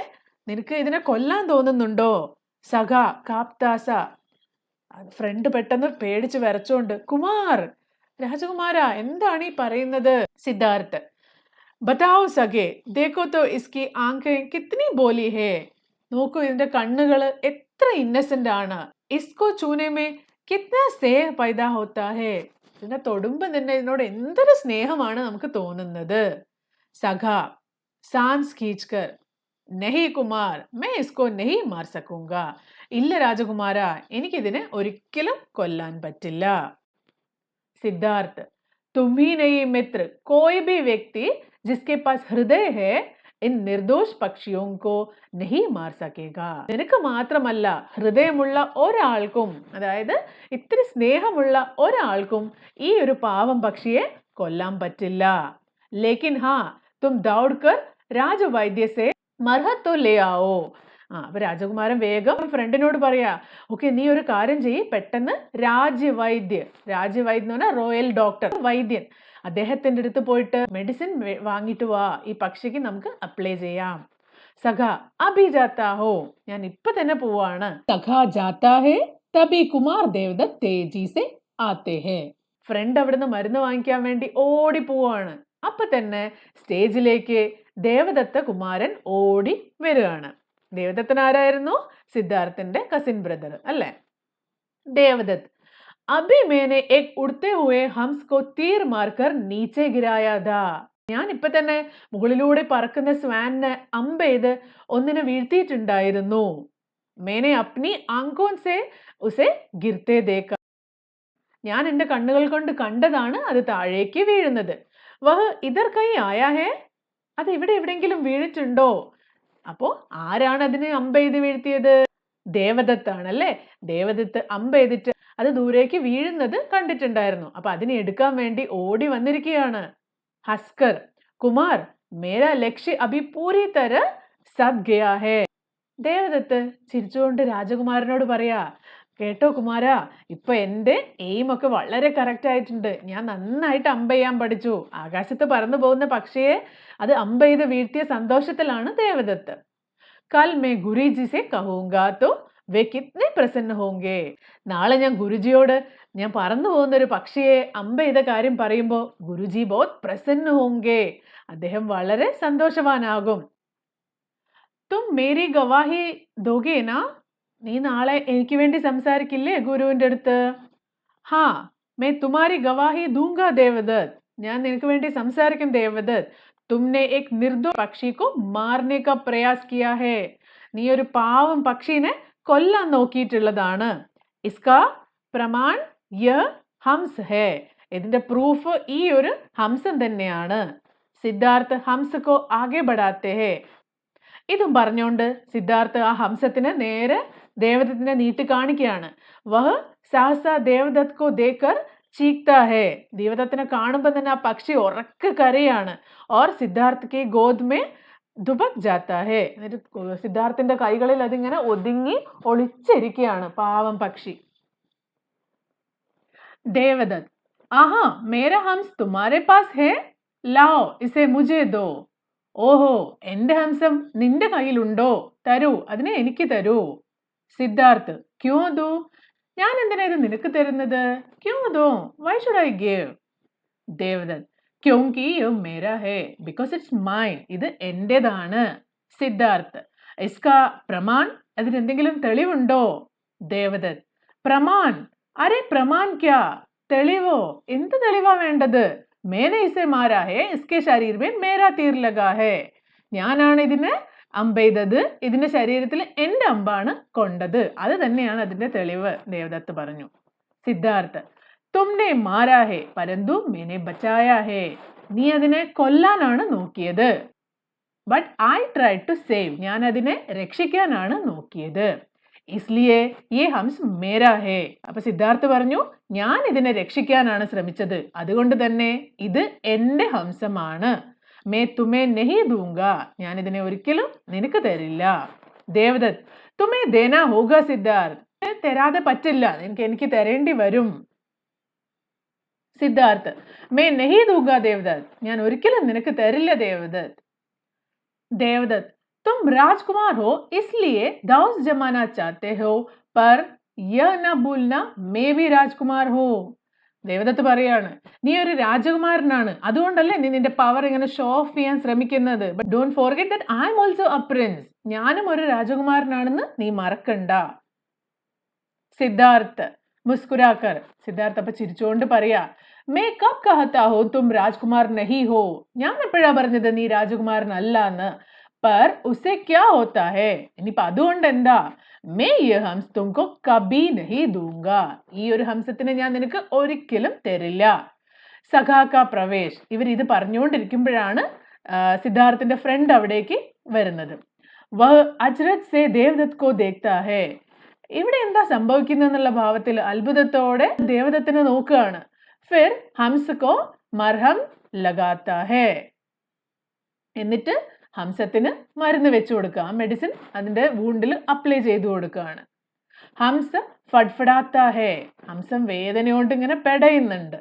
നിനക്ക് ഇതിനെ കൊല്ലാൻ തോന്നുന്നുണ്ടോ? സഖ കാപ്താസ, ഫ്രണ്ട് പെട്ടെന്ന് പേടിച്ച് വിറച്ചോണ്ട്, കുമാർ രാജകുമാര എന്താണ് ഈ പറയുന്നത്? സിദ്ധാർത്ഥ് ബതാओ സഖേ ദേഖോ തോ ഇസ്കി ആംഖേ കിത്നി ബോലി ഹേ, നോക്കൂ ഇതിന്റെ കണ്ണുകള് എത്ര ഇന്നസെന്റ് ആണ്. ഇസ്കോ ചൂനെ മേ കിത്നാ സ്നേഹ പൈദാ ഹോത്താ ഹേ, ഇതിനെ തൊടുമ്പം തന്നെ ഇതിനോട് എന്തൊരു സ്നേഹമാണ് നമുക്ക് തോന്നുന്നത്. സഖ സാൻസ് ഖീച്ച്കർ നഹി കുമാർ മേ ഇസ്കോ നഹി മാർ സകൂങ്ക. ഇല്ല രാജകുമാര, എനിക്കിതിനെ ഒരിക്കലും കൊല്ലാൻ പറ്റില്ല. സിദ്ധാർത്ഥ് തും ഹി നഹി മിത്ര കോയി ഭി വ്യക്തി ജിസ്കെ പാസ് ഹൃദയ ഹേ ഇൻ നിർദോഷ് പക്ഷിയോं को नहीं मार सकेगा. നിനക്ക് മാത്രമല്ല, ഹൃദയമുള്ള ഒരാൾക്കും, അതായത് ഇത്തിരി സ്നേഹമുള്ള ഒരാൾക്കും ഈ ഒരു പാവം പക്ഷിയെ കൊല്ലാൻ പറ്റില്ല. ലേക്കിൻ ഹാ തും ദൗഡ്കർ രാജവൈദ്യ സേ മർഹത് തോ ലേ ആവോ. അപ്പൊ രാജകുമാരൻ വേഗം ഫ്രണ്ടിനോട് പറയാ, ഓക്കെ നീ ഒരു കാര്യം ചെയ്യ്, പെട്ടെന്ന് രാജ്യവൈദ്യ എന്ന് പറഞ്ഞാൽ റോയൽ ഡോക്ടർ, വൈദ്യൻ, അദ്ദേഹത്തിന്റെ അടുത്ത് പോയിട്ട് മെഡിസിൻ വാങ്ങിട്ട് വാ, ഈ പക്ഷിക്ക് നമുക്ക് അപ്ലൈ ചെയ്യാം. സഖ അഭി ജാത്താ ഹോ, ഞാൻ ഇപ്പൊ തന്നെ പോവാണ്. സഖ ജാത്താ ഹേ തബി കുമാർ ദേവദത്ത് തേജി സേ ആത്തെ ഹേ. ഫ്രണ്ട് അവിടുന്ന് മരുന്ന് വാങ്ങിക്കാൻ വേണ്ടി ഓടി പോവാണ്. അപ്പൊ തന്നെ സ്റ്റേജിലേക്ക് ദേവദത്ത കുമാരൻ ഓടി വരികയാണ്. ദേവദത്തൻ ആരായിരുന്നു? സിദ്ധാർത്ഥന്റെ കസിൻ ബ്രദർ അല്ലേ. ദേവദത്ത് അഭി മേനെ ഏക് ഉഡ്തേ ഹുവേ ഹംസ് കോ തീർ മാർക്കർ നീച്ചെ ഗിരായാ ഥാ. ഞാൻ ഇപ്പൊ തന്നെ മുകളിലൂടെ പറക്കുന്ന സ്വാനിനെ അമ്പെയ്ത് ഒന്നിനെ വീഴ്ത്തിയിട്ടുണ്ടായിരുന്നു. മേനെ അപ്നി ആങ്കോൻ സേ ഉസേ ഗിർത്തേ ദേഖ. ഞാൻ എന്റെ കണ്ണുകൾ കൊണ്ട് കണ്ടതാണ് അത് താഴേക്ക് വീഴുന്നത്. വഹ് ഇതർ കൈ ആയാ ഹേ, അത് ഇവിടെ എവിടെയെങ്കിലും വീണിട്ടുണ്ടോ? അപ്പോ ആരാണ് അതിനെ അമ്പെയ്ത് വീഴ്ത്തിയത്? ദേവദത്താണല്ലേ. ദേവദത്ത് അമ്പെയ്തിട്ട് അത് ദൂരേക്ക് വീഴുന്നത് കണ്ടിട്ടുണ്ടായിരുന്നു. അപ്പൊ അതിനെ എടുക്കാൻ വേണ്ടി ഓടി വന്നിരിക്കുകയാണ്. ഹസ്കർ കുമാർ മേരാ ലക്ഷ്യ അഭി പൂരി തര സദ് ഗയാ ഹേ. ദേവദത്ത് ചിരിച്ചുകൊണ്ട് രാജകുമാരനോട് പറയാ, കേട്ടോ കുമാരാ, ഇപ്പൊ എന്റെ എയിം ഒക്കെ വളരെ കറക്റ്റ് ആയിട്ടുണ്ട്. ഞാൻ നന്നായിട്ട് അമ്പെയ്യാൻ പഠിച്ചു. ആകാശത്ത് പറന്നു പോകുന്ന പക്ഷിയെ അത് അമ്പെയ്ത് വീഴ്ത്തിയ സന്തോഷത്തിലാണ് ദേവദത്ത്. കൽ മേ ഗുരുജി സെ കഹൂംഗാ തോ വേ കിത്നെ പ്രസന്ന ഹോംഗേ. നാളെ ഞാൻ ഗുരുജിയോട് ഞാൻ പറന്നു പോകുന്ന ഒരു പക്ഷിയെ അമ്പെയ്ത കാര്യം പറയുമ്പോ ഗുരുജി ബോത് പ്രസന്ന ഹോംഗേ, അദ്ദേഹം വളരെ സന്തോഷവാനാകും. തും മേരി ഗവാഹി ദോഗേനാ, നീ നാളെ എനിക്ക് വേണ്ടി സംസാരിക്കില്ലേ ഗുരുവിന്റെ അടുത്ത്? ഹാ മേ തുമാരി ഗവാഹി ദൂംഗാ ദേവദത്ത്, ഞാൻ നിനക്ക് വേണ്ടി സംസാരിക്കും ദേവദത്ത്. തുമ്നെ ഏക് നിർദോഷ് പക്ഷി കോ മാർനെ കാ പ്രയാസ് കിയാ ഹേ. നീ ഒരു പാവം പക്ഷീനെ കൊല്ലാൻ നോക്കിയിട്ടുള്ളതാണ്. ഇസ്കാ പ്രമാൺ യഹ് ഹംസ് ഹേ. ഇതിന്റെ പ്രൂഫ് ഈ ഒരു ഹംസം തന്നെയാണ്. സിദ്ധാർത്ഥ് ഹംസ് കോ ആകെ ബഡാത്തെ ഹേ. ഇതും പറഞ്ഞുകൊണ്ട് സിദ്ധാർത്ഥ് ആ ഹംസത്തിന് നേരെ ദേവദത്തിനെ നീട്ടി കാണിക്കുകയാണ്. വഹ് സഹസ ദേവദത്ത് കോ ദേക്കർ ചീക്താ ഹേ. ദേവദത്തിനെ കാണുമ്പോൾ തന്നെ ആ പക്ഷി ഉറക്കെ കരയാണ്. ഓർ സിദ്ധാർത്ഥ് കെ ഗോദ് മേ ദുബക് ജാത്താ ഹേ. എന്നിട്ട് സിദ്ധാർത്ഥിന്റെ കൈകളിൽ അതിങ്ങനെ ഒതുങ്ങി ഒളിച്ചിരിക്കുകയാണ് പാവം പക്ഷി. ദേവദത്ത് ആഹാ മേരാ ഹംസ് തുമാരെ പാസ് ഹേ, ലാओ ഇസേ മുझे ദോ. ഓഹോ, എന്റെ ഹംസം നിന്റെ കയ്യിലുണ്ടോ? തരൂ, അതിനെ എനിക്ക് തരൂ. സിദ്ധാർത്ഥ് ക്യോ ദോ, ഞാൻ എന്തിനാ ഇത് നിനക്ക് തരുന്നത്? ക്യോ ദോ, why should I give? Devdatt ക്യോങ്കി യോ മേരാ ഹേ, ബിക്കോസ് ഇറ്റ്സ് മൈൻ, ഇത് എന്റേതാണ്. സിദ്ധാർത്ഥ് ഇസ്കാ പ്രമാൺ, അതിനെന്തെങ്കിലും തെളിവുണ്ടോ? ദേവദത്ത് പ്രമാൺ, അരെ പ്രമാൺ ക്യാ, തെളിവോ? എന്ത് തെളിവാ വേണ്ടത്? മേനെ ഇസെ മാരാ ഹേ, ഇസ്കെ ശരീർ മേ മേരാ തീർ ലഗാ ഹേ. ഞാനാണ് ഇതിനെ അമ്പെയ്തത്, ഇതിന്റെ ശരീരത്തിൽ എന്റെ അമ്പാണ് കൊണ്ടത്, അത് തന്നെയാണ് അതിന്റെ തെളിവ്, ദേവദത്ത് പറഞ്ഞു. സിദ്ധാർത്ഥ് തുമ്നെ മാരാ ഹേ പരന്തു മേനെ ബച്ചായാ ഹേ. നീ അതിനെ കൊല്ലാനാണ് നോക്കിയത്. But I try to save, ഞാൻ അതിനെ രക്ഷിക്കാനാണ് നോക്കിയത്. ഇസ്ലിയേ യേ ഹംസ് മേരാ ഹേ. അപ്പൊ സിദ്ധാർത്ഥ് പറഞ്ഞു, ഞാൻ ഇതിനെ രക്ഷിക്കാനാണ് ശ്രമിച്ചത്, അതുകൊണ്ട് തന്നെ ഇത് എന്റെ ഹംസമാണ്. മേ തുമേ നഹി ദൂംഗാ, ഞാൻ ഇതിനെ ഒരിക്കലും നിനക്ക് തരില്ല. ദേവദത്ത് തുമേ ദേനാ ഹോഗാ സിദ്ധാർത്ഥ്, തരാതെ പറ്റില്ല, എനിക്ക് തരേണ്ടി വരും. സിദ്ധാർത്ഥ് മേ നഹി ദൂംഗാ ദേവദത്ത്, ഞാൻ ഒരിക്കലും നിനക്ക് തരില്ല ദേവദത്ത്. ദേവദത്ത് तुम राजकुमार हो इसलिए दाऊस जमाना चाहते हो, पर यह न भूलना मैं भी राजकुमार हूँ. ദേവദത്ത് പറയാണ്, നീ ഒരു രാജകുമാരനാണ്, അതുകൊണ്ടല്ലേ നീ നിന്റെ പവർ ഇങ്ങനെ ഷോ ഓഫ് ചെയ്യാൻ ശ്രമിക്കുന്നത്. But don't forget that I am also a prince, ഞാനും ഒരു രാജകുമാരനാണെന്ന് നീ മറക്കണ്ട. സിദ്ധാർത്ഥ് മുസ്കുരാക്കർ, സിദ്ധാർത്ഥ് അപ്പൊ ചിരിച്ചുകൊണ്ട് പറയാ, मैं कब कहता हो तुम राजकुमार नहीं हो? ഞാൻ എപ്പോഴാ പറഞ്ഞത് നീ രാജകുമാരനല്ല എന്ന്? पर उसे क्या होता है? ഇനിയിപ്പോ അതുകൊണ്ട് എന്താ? मैं ये हंस तुमको कभी नहीं दूंगा. ഈ ഒരു ഹംസത്തിനെ ഞാൻ നിനക്ക് ഒരിക്കലും തരില്ല. സഖാക്ക പ്രവേശ്. ഇവർ ഇത് പറഞ്ഞുകൊണ്ടിരിക്കുമ്പോഴാണ് സിദ്ധാർത്ഥിന്റെ ഫ്രണ്ട് അവിടേക്ക് വരുന്നത്. വഹ് അജ്രത് സെ ദേവദത്ത് കോ ദേഖ്താ ഹേ. ഇവിടെ എന്താ സംഭവിക്കുന്നെന്നുള്ള ഭാവത്തിൽ അത്ഭുതത്തോടെ ദേവദത്തിനെ നോക്കുകയാണ്. ഫിർ ഹംസ് കോ മർഹം ലഗാത്താ ഹേ. എന്നിട്ട് ഹംസത്തിന് മരുന്ന് വെച്ചു കൊടുക്കുക. ആ മെഡിസിൻ അതിന്റെ വൂണ്ടിൽ അപ്ലൈ ചെയ്തു കൊടുക്കുകയാണ്. ഹംസ് ഫഡ്ഫഡാത്താ ഹേ. ഹംസം വേദന കൊണ്ട് ഇങ്ങനെ പെടയുന്നുണ്ട്.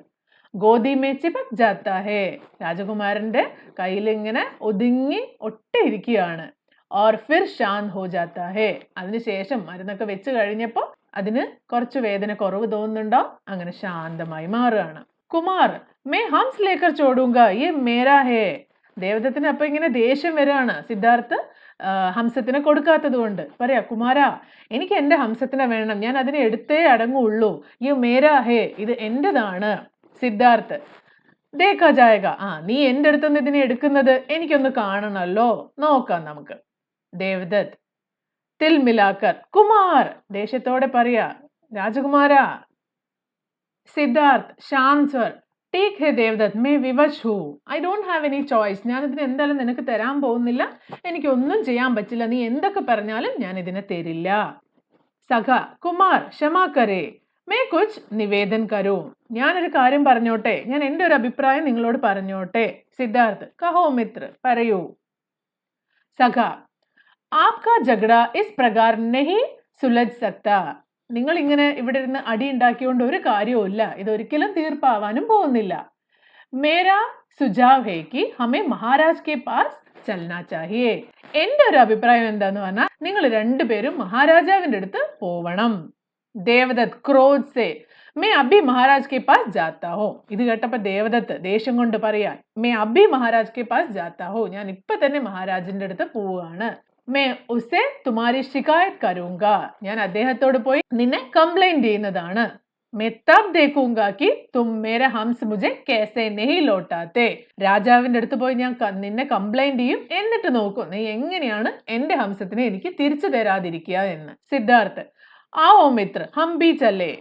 ഗോദി മേ ചിപക് ജാത്താ ഹേ. രാജകുമാരന്റെ കയ്യിൽ ഇങ്ങനെ ഒതുങ്ങി ഒട്ടിയിരിക്കുകയാണ്. और फिर शांत हो जाता है. അതിനുശേഷം മരുന്നൊക്കെ വെച്ച് കഴിഞ്ഞപ്പോൾ അതിന് കുറച്ച് വേദന കുറവ് തോന്നുന്നുണ്ടോ, അങ്ങനെ ശാന്തമായി മാറുകയാണ്. കുമാർ മേ ഹംസ് ലേക്കർ ചോടൂങ്ക യേ മേരാ ഹേ. ദേവദത്തിന് അപ്പൊ ഇങ്ങനെ ദേഷ്യം വരികയാണ് സിദ്ധാർത്ഥ് ഹംസത്തിനെ കൊടുക്കാത്തത് കൊണ്ട്. പറയാ, കുമാരാ എനിക്ക് എന്റെ ഹംസത്തിനെ വേണം, ഞാൻ അതിനെ എടുത്തേ അടങ്ങുള്ളൂ. യേ മേരാ ഹേ, ഇത് എന്റേതാണ്. സിദ്ധാർത്ഥ് ദേക്കാ ജായക. നീ എന്റെ അടുത്തുനിന്ന് ഇതിനെ എടുക്കുന്നത് എനിക്കൊന്ന് കാണണമല്ലോ, നോക്കാം നമുക്ക്. ദേവദത്ത് തിൽ മിലാക്കർ കുമാർ ദേഷ്യത്തോടെ പറയാ, രാജകുമാരാ. സിദ്ധാർത്ഥ് ശാന്ത് സ്വർ. ടേക്ക് ഹേ ദേവദത്ത്, മേ വിവശ് ഹൂ. I don't have any choice. ഞാൻ ഇതിന് എന്തായാലും നിനക്ക് തരാൻ പോകുന്നില്ല, എനിക്കൊന്നും ചെയ്യാൻ പറ്റില്ല. നീ എന്തൊക്കെ പറഞ്ഞാലും ഞാൻ ഇതിനെ തരില്ല. സഖ കുമാർ ക്ഷമാ കരേ, മേ കുച്ച് നിവേദൻ കരൂ. ഞാനൊരു കാര്യം പറഞ്ഞോട്ടെ, ഞാൻ എൻ്റെ ഒരു അഭിപ്രായം നിങ്ങളോട് പറഞ്ഞോട്ടെ. സിദ്ധാർത്ഥ് കഹോ മിത്ര, പറയൂ. സഖ ആപ്കാ ജഗ്ഡ ഇസ് പ്രകാർ നഹി സുലജ് സക്താ. നിങ്ങൾ ഇങ്ങനെ ഇവിടെ ഇരുന്ന് അടി ഉണ്ടാക്കിയോണ്ട് ഒരു കാര്യവുമില്ല, ഇതൊരിക്കലും തീർപ്പാവാനും പോകുന്നില്ല. മേരാ സുജാവ് ഹേ കി ഹമേ മഹാരാജ് കെ പാസ് ചലനാ ചാഹിയേ. എൻ്റെ ഒരു അഭിപ്രായം എന്താന്ന് പറഞ്ഞാൽ നിങ്ങൾ രണ്ടുപേരും മഹാരാജാവിന്റെ അടുത്ത് പോവണം. ദേവദത്ത് ക്രോധ് സേ മേ അഭി മഹാരാജ് കെ പാസ് ജാത്താ ഹോ. ഇത് കേട്ടപ്പോ ദേവദത്ത് ദേഷ്യം കൊണ്ട് പറയാൻ, മേ അഭി മഹാരാജ് കെ പാസ് ജാത്താ ഹോ. ഞാൻ ഇപ്പൊ തന്നെ മഹാരാജിന്റെ അടുത്ത് പോവുകയാണ്. മേ ഉസേ തുമാരി ശികായത് കരൂങ്ക. ഞാൻ അദ്ദേഹത്തോട് പോയി നിന്നെ കംപ്ലൈന്റ് ചെയ്യുന്നതാണ്. മേ തബ് ദേഖൂങ്ക കി തും മേരെ ഹംസ് മുझे कैसे नहीं लौटाते. രാജാവിന്റെ അടുത്ത് പോയി ഞാൻ നിന്നെ കംപ്ലൈന്റ് ചെയ്യും, എന്നിട്ട് നോക്കും നീ എങ്ങനെയാണ് എന്റെ ഹംസത്തിനെ എനിക്ക് തിരിച്ചു തരാതിരിക്കുക എന്ന്. സിദ്ധാർത്ഥ് ആവോ മിത്ര ഹം ഭി ചലേ.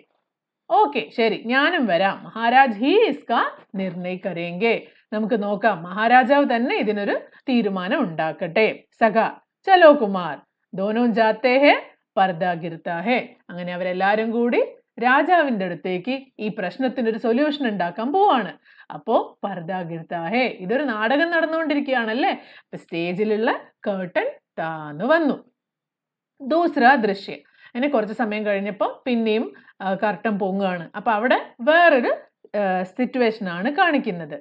ഓക്കെ ശരി, ഞാനും വരാം. മഹാരാജ് ഹി ഇസ്കാ നിർണയ കരേങ്കെ. നമുക്ക് നോക്കാം, മഹാരാജാവ് തന്നെ ഇതിനൊരു തീരുമാനം ഉണ്ടാക്കട്ടെ. സഖ ചലോ കുമാർ. ദോനോ ജാത്തേ ഹേ പർദാ ഗിർത്താ ഹേ. അങ്ങനെ അവരെല്ലാരും കൂടി രാജാവിന്റെ അടുത്തേക്ക് ഈ പ്രശ്നത്തിനൊരു സൊല്യൂഷൻ ഉണ്ടാക്കാൻ പോവാണ്. അപ്പോ പർദാ ഗിർത്താ ഹേ, ഇതൊരു നാടകം നടന്നുകൊണ്ടിരിക്കുകയാണല്ലേ. അപ്പൊ സ്റ്റേജിലുള്ള കേർട്ടൻ താന്നു വന്നു. ദൂസറ ദൃശ്യം. അങ്ങനെ കുറച്ച് സമയം കഴിഞ്ഞപ്പോൾ പിന്നെയും കർട്ടൻ പൊങ്ങുകയാണ്. അപ്പൊ അവിടെ വേറൊരു സിറ്റുവേഷൻ ആണ് കാണിക്കുന്നത്.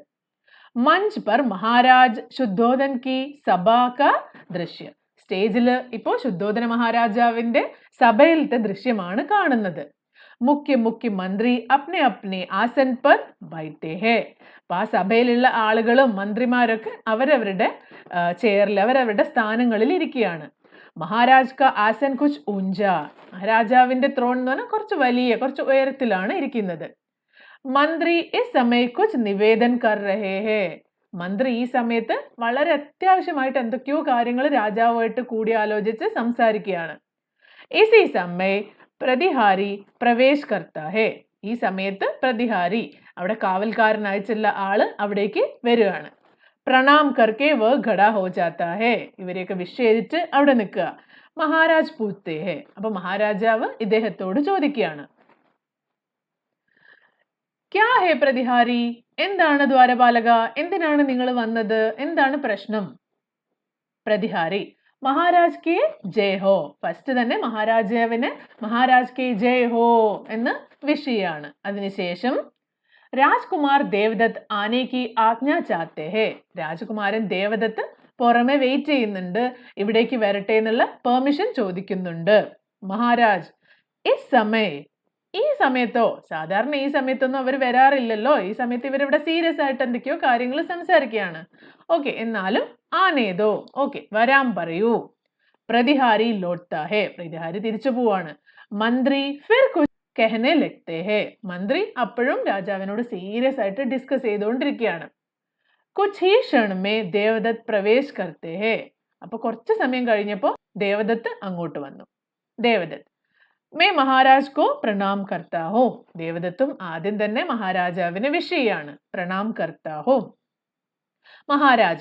മഞ്ച് പർ മഹാരാജ് ശുദ്ധോധൻ കി സഭാ കാ ദൃശ്യം. സ്റ്റേജിൽ ഇപ്പോൾ ശുദ്ധോധന മഹാരാജാവിന്റെ സഭയിലത്തെ ദൃശ്യമാണ് കാണുന്നത്. മുഖ്യ മുഖ്യ മന്ത്രി അപ്നെ അപ്നെ ആസൻ പർ ബൈഠേ ഹേ. അപ്പൊ ആ സഭയിലുള്ള ആളുകളും മന്ത്രിമാരൊക്കെ അവരവരുടെ ചെയറിൽ അവരവരുടെ സ്ഥാനങ്ങളിൽ ഇരിക്കുകയാണ്. മഹാരാജ് കാ ആസൻ കുച്ച് ഊഞ്ച. മഹാരാജാവിന്റെ ത്രോൺ എന്ന് പറഞ്ഞാൽ കുറച്ച് വലിയ, കുറച്ച് ഉയരത്തിലാണ് ഇരിക്കുന്നത്. മന്ത്രി ഈ സമയ കുച്ച് നിവേദൻ കർ രഹേ ഹേ. മന്ത്രി ഈ സമയത്ത് വളരെ അത്യാവശ്യമായിട്ട് എന്തൊക്കെയോ കാര്യങ്ങൾ രാജാവുമായിട്ട് കൂടിയാലോചിച്ച് സംസാരിക്കുകയാണ്. ഇസി സമയ പ്രതിഹാരി പ്രവേശ് കർത്താ ഹേ. ഈ സമയത്ത് പ്രതിഹാരി അവിടെ കാവൽക്കാരനയച്ചുള്ള ആള് അവിടേക്ക് വരികയാണ്. പ്രണാം കർക്കെ വ ഖടാ ഹോ ജാത്താ ഹേ. ഇവരെയൊക്കെ വിഷേദിച്ച് അവിടെ നിൽക്കുക. മഹാരാജ് പൂത്തേ ഹേ. അപ്പൊ മഹാരാജാവ് ഇദ്ദേഹത്തോട് ചോദിക്കുകയാണ്, ക്യാ ഹേ പ്രതിഹാരി. എന്താണ് ദ്വാരപാലക, എന്തിനാണ് നിങ്ങൾ വന്നത്, എന്താണ് പ്രശ്നം? പ്രതിഹാരി മഹാരാജ് കെ ജയ് ഹോ. ഫസ്റ്റ് തന്നെ മഹാരാജാവിന് മഹാരാജ് കെ ജയ് ഹോ എന്ന് വിഷ് ചെയ്യാണ്. അതിനുശേഷം രാജ്കുമാർ ദേവദത്ത് ആനെ കി ആജ്ഞ ചാത്തേ ഹേ. രാജകുമാരൻ ദേവദത്ത് പുറമെ വെയിറ്റ് ചെയ്യുന്നുണ്ട്, ഇവിടേക്ക് വരട്ടെ എന്നുള്ള പെർമിഷൻ ചോദിക്കുന്നുണ്ട്. മഹാരാജ് ഈ സമയത്തോ, സാധാരണ ഈ സമയത്തൊന്നും അവർ വരാറില്ലല്ലോ. ഈ സമയത്ത് ഇവരിവിടെ സീരിയസ് ആയിട്ട് എന്തൊക്കെയോ കാര്യങ്ങൾ സംസാരിക്കുകയാണ്. ഓക്കെ, എന്നാലും ആനേതോ, ഓക്കെ വരാൻ പറയൂ. പ്രതിഹാരി ലോട്ടാ ഹേ. പ്രതിഹാരി തിരിച്ചു പോവാണ്. മന്ത്രി ഫിർ കുച്ച് कहने लगते हैं. മന്ത്രി അപ്പോഴും രാജാവിനോട് സീരിയസ് ആയിട്ട് ഡിസ്കസ് ചെയ്തുകൊണ്ടിരിക്കുകയാണ്. कुछ ही क्षण में देवदत्त प्रवेश करते हैं. അപ്പൊ കുറച്ച് സമയം കഴിഞ്ഞപ്പോൾ ദേവദത്ത് അങ്ങോട്ട് വന്നു. ദേവദത്ത് मैं महाराज को प्रणाम करता हूँ. ദേവദത്തും ആദ്യം തന്നെ മഹാരാജാവിനെ വിഷ് ചെയ്യാണ്. प्रणाम करता हूँ. महाराज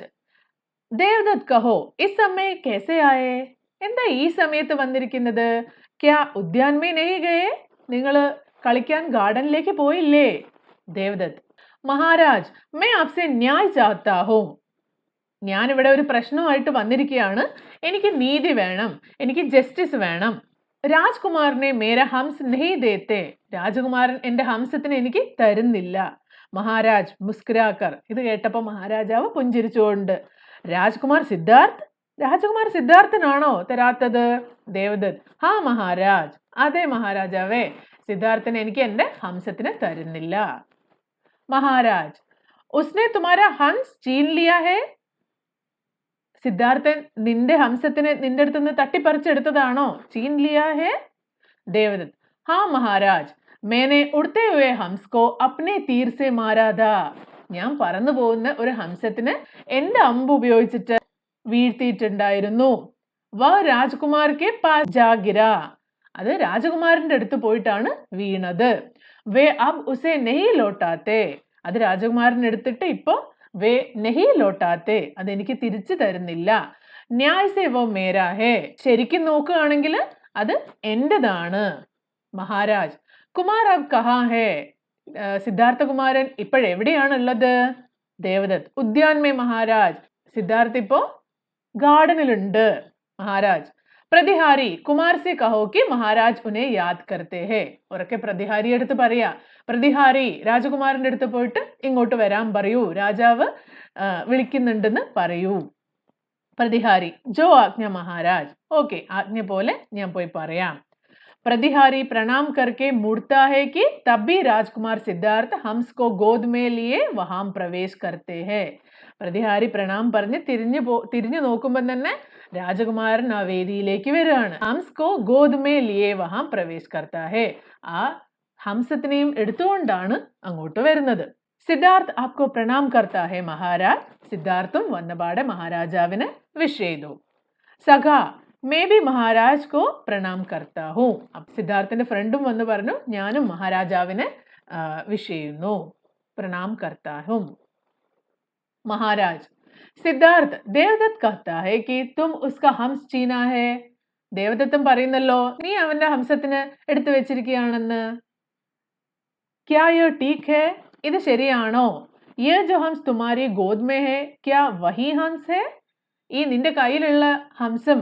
देवदत्त कहो इस समय कैसे आए? എന്താ ഈ സമയത്ത് വന്നിരിക്കുന്നത്? क्या उद्यान में नहीं गए? നിങ്ങൾ കളിക്കാൻ ഗാർഡനിലേക്ക് പോയില്ലേ? ദേവദത്ത് മഹാരാജ് मैं आपसे न्याय चाहता हूँ. ഞാൻ ഇവിടെ ഒരു പ്രശ്നമായിട്ട് വന്നിരിക്കുകയാണ്. എനിക്ക് നീതി വേണം, എനിക്ക് ജസ്റ്റിസ് വേണം. രാജ്കുമാറിനെ മേര ഹംസ് നെഹി ദേത്തെ. രാജകുമാരൻ എൻ്റെ ഹംസത്തിന് എനിക്ക് തരുന്നില്ല. മഹാരാജ് മുസ്കുരാക്കർ. ഇത് കേട്ടപ്പോൾ മഹാരാജാവ് പുഞ്ചിരിച്ചുകൊണ്ട് രാജ്കുമാർ സിദ്ധാർത്ഥ്, രാജകുമാർ സിദ്ധാർത്ഥനാണോ തരാത്തത്? ദേവദത്ത് ഹാ മഹാരാജ്. അതെ മഹാരാജാവേ, സിദ്ധാർത്ഥന് എനിക്ക് എൻ്റെ ഹംസത്തിന് തരുന്നില്ല. മഹാരാജ് ഉസ്നെ തുമാരാ ഹംസ് ചീൻ ലിയാ ഹേ. സിദ്ധാർത്ഥൻ നിന്റെ ഹംസത്തിനെ നിന്റെ അടുത്തുനിന്ന് തട്ടിപ്പറിച്ചെടുത്തതാണോ? ചീൻ ലിയാ ഹേ. ദേവദത്ത് ഹാ മഹാരാജ് മേനെ ഉടത്തെ ഹുവേ ഹംസ് കോ അപ്നെ തീർ സെ മാരാ ഥാ. ഞാൻ പറന്നു പോകുന്ന ഒരു ഹംസത്തിന് എന്റെ അമ്പ് ഉപയോഗിച്ചിട്ട് വീഴ്ത്തിയിട്ടുണ്ടായിരുന്നു. വ രാജ്കുമാർ കെ പാസ് ജാ ഗിരാ. അത് രാജകുമാരന്റെ അടുത്ത് പോയിട്ടാണ് വീണത്. വേ അബ് ഉസേ നെഹി ലോട്ടാത്തെ. അത് രാജകുമാരൻ എടുത്തിട്ട് ഇപ്പോ വേ നെഹി ലോട്ടാത്തെ, അതെനിക്ക് തിരിച്ചു തരുന്നില്ല. ന്യായ് സേ വോ മേരാ ഹേ. ശരിക്കും നോക്കുകയാണെങ്കിൽ അത് എന്റേതാണ്. മഹാരാജ് കുമാർ അബ് കഹാ ഹേ. സിദ്ധാർത്ഥ കുമാരൻ ഇപ്പോഴെവിടെയാണുള്ളത്? ദേവദത്ത് ഉദ്യാൻ മേ മഹാരാജ്. സിദ്ധാർത്ഥ് ഇപ്പോ ഗാർഡനിലുണ്ട്. മഹാരാജ് പ്രതിഹാരി കുമാർ സെ കഹോ കി മഹാരാജ് ഉനെ യാദ് കർത്തെ ഹേ. ഉറക്കെ പ്രതിഹാരി അടുത്ത് പറയാ, പ്രതിഹാരി രാജകുമാരന്റെ അടുത്ത് പോയിട്ട് ഇങ്ങോട്ട് വരാൻ പറയൂ, രാജാവ് വിളിക്കുന്നുണ്ടെന്ന് പറയൂ. പ്രതിഹാരി ജോ ആജ്ഞ മഹാരാജ്. ഓക്കെ, ആജ്ഞ പോലെ ഞാൻ പോയി പറയാം. प्रतिहारी प्रणाम करके मुड़ता है कि तब भी राजकुमार सिद्धार्थ हंस को गोद में लिए वहां प्रवेश करते हैं. പ്രതിഹാരി പ്രണാം പറഞ്ഞ് തിരിഞ്ഞു നോക്കുമ്പോൾ തന്നെ രാജകുമാരൻ ആ വേദിയിലേക്ക് വരികയാണ്. ഹംസ് കോ ഗോദ് മേ ലിയേ വഹാം പ്രവേശ് കർത്താ ഹേ. ആ ഹംസത്തിനെയും എടുത്തുകൊണ്ടാണ് അങ്ങോട്ട് വരുന്നത്. സിദ്ധാർത്ഥ് ആപ്കോ പ്രണാം കർത്താ ഹേ മഹാരാജ്. സിദ്ധാർത്ഥും വന്നപാടെ മഹാരാജാവിനെ വിഷ് ചെയ്തു. സഖാ മേ ബി മഹാരാജ് കോ പ്രണാം കർത്താ ഹൂ. സിദ്ധാർത്ഥിന്റെ ഫ്രണ്ടും വന്ന് പറഞ്ഞു ഞാനും മഹാരാജാവിനെ വിഷ് ചെയ്യുന്നു, പ്രണാം കർത്താ ഹൂം. മഹാരാജ് സിദ്ധാർത്ഥ് ദേവദത്ത് കഹ്താ ഹേ കി തും ഉസ്കാ ഹംസ് ചീനാ ഹേ. ദേവദത്തും പറയുന്നല്ലോ നീ അവന്റെ ഹംസത്തിന് എടുത്തു വെച്ചിരിക്കുകയാണെന്ന്. ക്യാ യേ ടീക് ഹേ. ഇത് ശരിയാണോ? യേ ജോ ഹംസ് തുമാരി ഗോദ് മേ ഹേ ക്യാ വഹി ഹംസ് ഹേ. ഈ നിന്റെ കയ്യിലുള്ള ഹംസം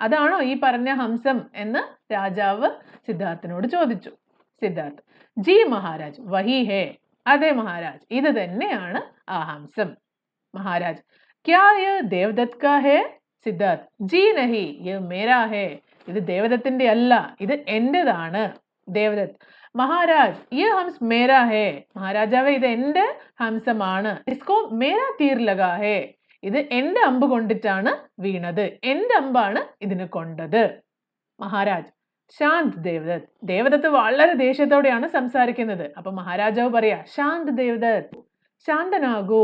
അതാണോ ഈ പറഞ്ഞ ഹംസം എന്ന് രാജാവ് സിദ്ധാർത്ഥിനോട് ചോദിച്ചു. സിദ്ധാർത്ഥ് ജി മഹാരാജ് വഹി ഹേ. അതെ മഹാരാജ്, ഇത് തന്നെയാണ് ആ ഹംസം. മഹാരാജ് ക്യാ യേ ദേവദത്ത് കാ ഹേ. സിദ്ധാർത്ഥ് ജി നഹി യേ മേരാ ഹേ. ഇത് ദേവദത്തിന്റെ അല്ല, ഇത് എന്റേതാണ്. ദേവദത്ത് മഹാരാജ് യേ ഹംസ് മേരാ ഹേ. മഹാരാജാവേ, ഇത് എന്റെ ഹംസമാണ്. ഇസ്കോ മേരാ തീർ ലഗാ ഹേ. ഇത് എന്റെ അമ്പ് കൊണ്ടിട്ടാണ് വീണത്, എന്റെ അമ്പാണ് ഇതിന് കൊണ്ടത്. മഹാരാജ് ശാന്ത് ദേവദത്ത്. ദേവദത്ത് വളരെ ദേഷ്യത്തോടെയാണ് സംസാരിക്കുന്നത്. അപ്പൊ മഹാരാജാവ് പറയാ ശാന്ത് ദേവദത്ത്, ശാന്തനാകൂ,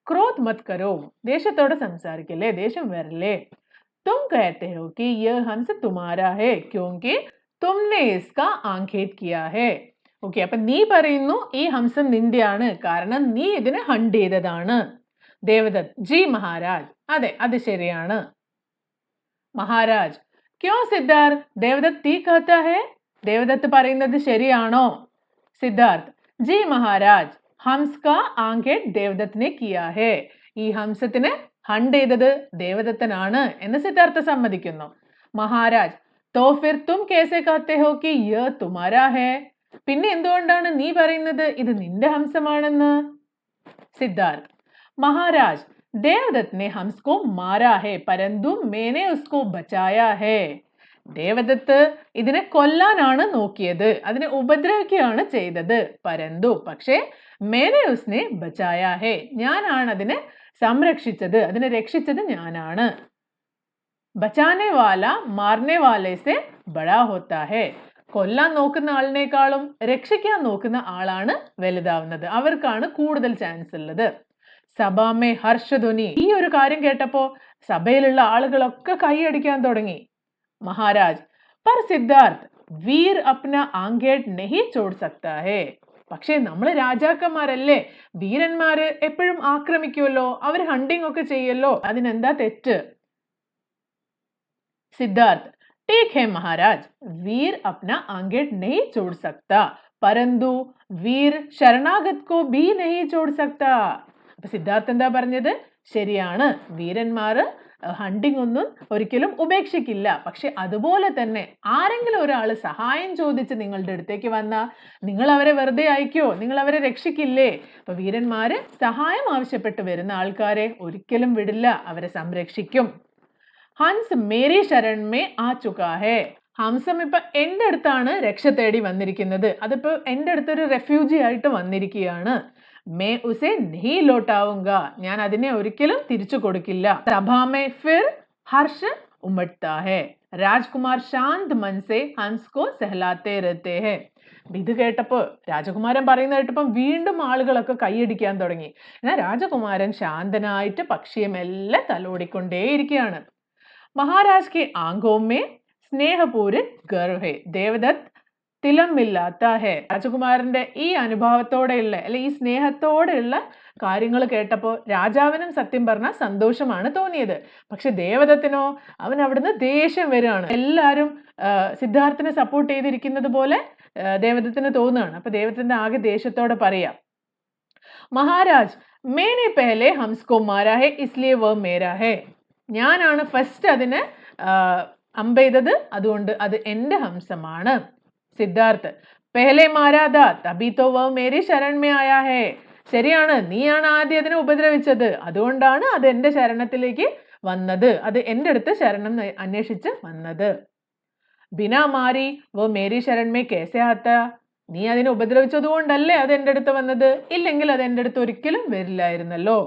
ക്രോധ് മത് കരോ. ദേഷ്യത്തോടെ സംസാരിക്കല്ലേ, ദേഷ്യം വരല്ലേ. തും കഹത്തെ ഹോ കി യേ ഹംസ് തുമാരാ ഹേ ക്യോങ്കി തുമ്നെ ഇസ്കാ ആംഖേത് കിയാ ഹേ. ഓക്കെ, അപ്പൊ നീ പറയുന്നു ഈ ഹംസം നിന്റെയാണ്, കാരണം നീ ഇതിനെ ഹണ്ട് ചെയ്തതാണ്. ദേവദത്ത് ജി മഹാരാജ്. അതെ, അത് ശരിയാണ്. മഹാരാജ് ക്യോ സിദ്ധാർത്ഥ് ദേവദത്ത് തീ കഹത്താ ഹേ. ദേവദത്ത് പറയുന്നത് ശരിയാണോ? സിദ്ധാർത്ഥ് ജി മഹാരാജ് ഹംസ് കാ ആംഖേത് ദേവദത്തിനെ കിയാ ഹേ. ഈ ഹംസത്തിനെ ഹണ്ട് ചെയ്തത് ദേവദത്തനാണ് എന്ന് സിദ്ധാർത്ഥ സമ്മതിക്കുന്നു. മഹാരാജ് തോ ഫിർ തും കേസെ കഹത്തെ ഹോ കി യേ തുമാരാ ഹേ. പിന്നെ എന്തുകൊണ്ടാണ് നീ പറയുന്നത് ഇത് നിന്റെ ഹംസമാണെന്ന്? സിദ്ധാർത്ഥ് മഹാരാജ് ദേവദത്ത് ने हंस को मारा है परंतु मैंने उसको बचाया है. ദേവദത്ത് ഇതിനെ കൊല്ലാനാണ് നോക്കിയത്, അതിനെ ഉപദ്രവിക്കുകയാണ് ചെയ്തത്. പരന്തു പക്ഷേ മേനെ ഉസ്നെ ബച്ചായാ ഹേ. ഞാനാണ് അതിനെ സംരക്ഷിച്ചത്, അതിനെ രക്ഷിച്ചത് ഞാനാണ്. ബച്ചാനെ വാല മാർനെ വാലെ സെ ബഡാ ഹോത്താ ഹേ. കൊല്ലാൻ നോക്കുന്ന ആളിനേക്കാളും രക്ഷിക്കാൻ നോക്കുന്ന ആളാണ് വലുതാവുന്നത്, അവർക്കാണ് കൂടുതൽ ചാൻസ് ഉള്ളത്. സഭാമേ ഹർഷധ്വനി. ഈ ഒരു കാര്യം കേട്ടപ്പോ സഭയിലുള്ള ആളുകളൊക്കെ കൈയടിക്കാൻ തുടങ്ങി. മഹാരാജ് പർ സിദ്ധാർത്ഥ് വീർ അപ്ന ആംഗേട്ട് നെഹി ചോട് സക്താ ഹേ. പക്ഷേ നമ്മൾ രാജാക്കന്മാരല്ലേ, വീരന്മാര് എപ്പോഴും ആക്രമിക്കുമല്ലോ, അവർ ഹണ്ടിങ് ഒക്കെ ചെയ്യല്ലോ, അതിനെന്താ തെറ്റ്? സിദ്ധാർത്ഥ് ठीक है महाराज, वीर अपना आंगेट नहीं छोड़ सकता, परंतु वीर शरणागत को भी नहीं छोड़ सकता. അപ്പൊ സിദ്ധാർത്ഥ് എന്താ പറഞ്ഞത്? ശരിയാണ്, വീരന്മാര് ഹണ്ടിങ് ഒന്നും ഒരിക്കലും ഉപേക്ഷിക്കില്ല. പക്ഷെ അതുപോലെ തന്നെ ആരെങ്കിലും ഒരാൾ സഹായം ചോദിച്ച് നിങ്ങളുടെ അടുത്തേക്ക് വന്നാൽ നിങ്ങൾ അവരെ വെറുതെ അയക്കോ? നിങ്ങൾ അവരെ രക്ഷിക്കില്ലേ? അപ്പൊ വീരന്മാര് സഹായം ആവശ്യപ്പെട്ട് വരുന്ന ആൾക്കാരെ ഒരിക്കലും വിടില്ല, അവരെ സംരക്ഷിക്കും. ഹംസ് മേരി ശരൺ മേ ആ ചുകാ ഹേ. ഹംസം ഇപ്പൊ എൻ്റെ അടുത്താണ് രക്ഷ തേടി വന്നിരിക്കുന്നത്, അതിപ്പോ എൻ്റെ അടുത്തൊരു റെഫ്യൂജി ആയിട്ട് വന്നിരിക്കുകയാണ്. മേ ഉസേ നഹീ ലോട്ടാവുങ്ക, ഞാൻ അതിനെ ഒരിക്കലും തിരിച്ചു കൊടുക്കില്ല. സഭാമേ ഫിർ ഹർഷ് ഉമട്താ ഹേ. രാജ്കുമാർ ശാന്ത് മൻ സേ ഹംസ് കോ സഹലാത്തെ രഹത്തെ ഹേ. ഇത് കേട്ടപ്പോ രാജകുമാരൻ പറയുന്ന കേട്ടപ്പം വീണ്ടും ആളുകളൊക്കെ കൈയടിക്കാൻ തുടങ്ങി. എന്നാൽ രാജകുമാരൻ ശാന്തനായിട്ട് പക്ഷിയെ മെല്ലെ തലോടിക്കൊണ്ടേയിരിക്കുകയാണ്. महाराज के आंखों में स्नेहपूरित गर्व है, देवदत्त തിലമില്ലാത്ത ഹേ. രാജകുമാരന്റെ ഈ അനുഭവത്തോടെയുള്ള അല്ലെ ഈ സ്നേഹത്തോടെയുള്ള കാര്യങ്ങൾ കേട്ടപ്പോൾ രാജാവിനും സത്യം പറഞ്ഞാൽ സന്തോഷമാണ് തോന്നിയത്. പക്ഷെ ദേവദത്തിനോ, അവൻ അവിടുന്ന് ദേഷ്യം വരികയാണ്. എല്ലാവരും സിദ്ധാർത്ഥിനെ സപ്പോർട്ട് ചെയ്തിരിക്കുന്നത് പോലെ ദേവദത്തിന് തോന്നുകയാണ്. അപ്പൊ ദേവദത്തിന്റെ ആകെ ദേഷ്യത്തോടെ പറയാം, മഹാരാജ് മേനെ പെഹലെ ഹംസ്കോ മാരാ ഹേ ഇസ്ലിയെ വോ മേരാ ഹേ. ഞാനാണ് ഫസ്റ്റ് അതിനെ അമ്പെയ്തത്, അതുകൊണ്ട് അത് എൻ്റെ ഹംസമാണ്. സിദ്ധാർത്ഥ് പെഹലെ മാരാദാ തബി തോ വോ മേരി ശരൺ മേ ആയാ ഹേ. ശരിയാണ്, നീയാണ് ആദ്യം അതിനെ ഉപദ്രവിച്ചത്, അതുകൊണ്ടാണ് അത് എൻ്റെ ശരണത്തിലേക്ക് വന്നത്, അത് എൻ്റെ അടുത്ത് ശരണം അന്വേഷിച്ച് വന്നത്. ബിനാ മാരി വോ മേരി ശരൺ മേ കേസെ ആത്താ. നീ അതിനെ ഉപദ്രവിച്ചത് കൊണ്ടല്ലേ അത് എൻ്റെ അടുത്ത് വന്നത്, ഇല്ലെങ്കിൽ അത് എൻ്റെ അടുത്ത് ഒരിക്കലും വരില്ലായിരുന്നല്ലോ.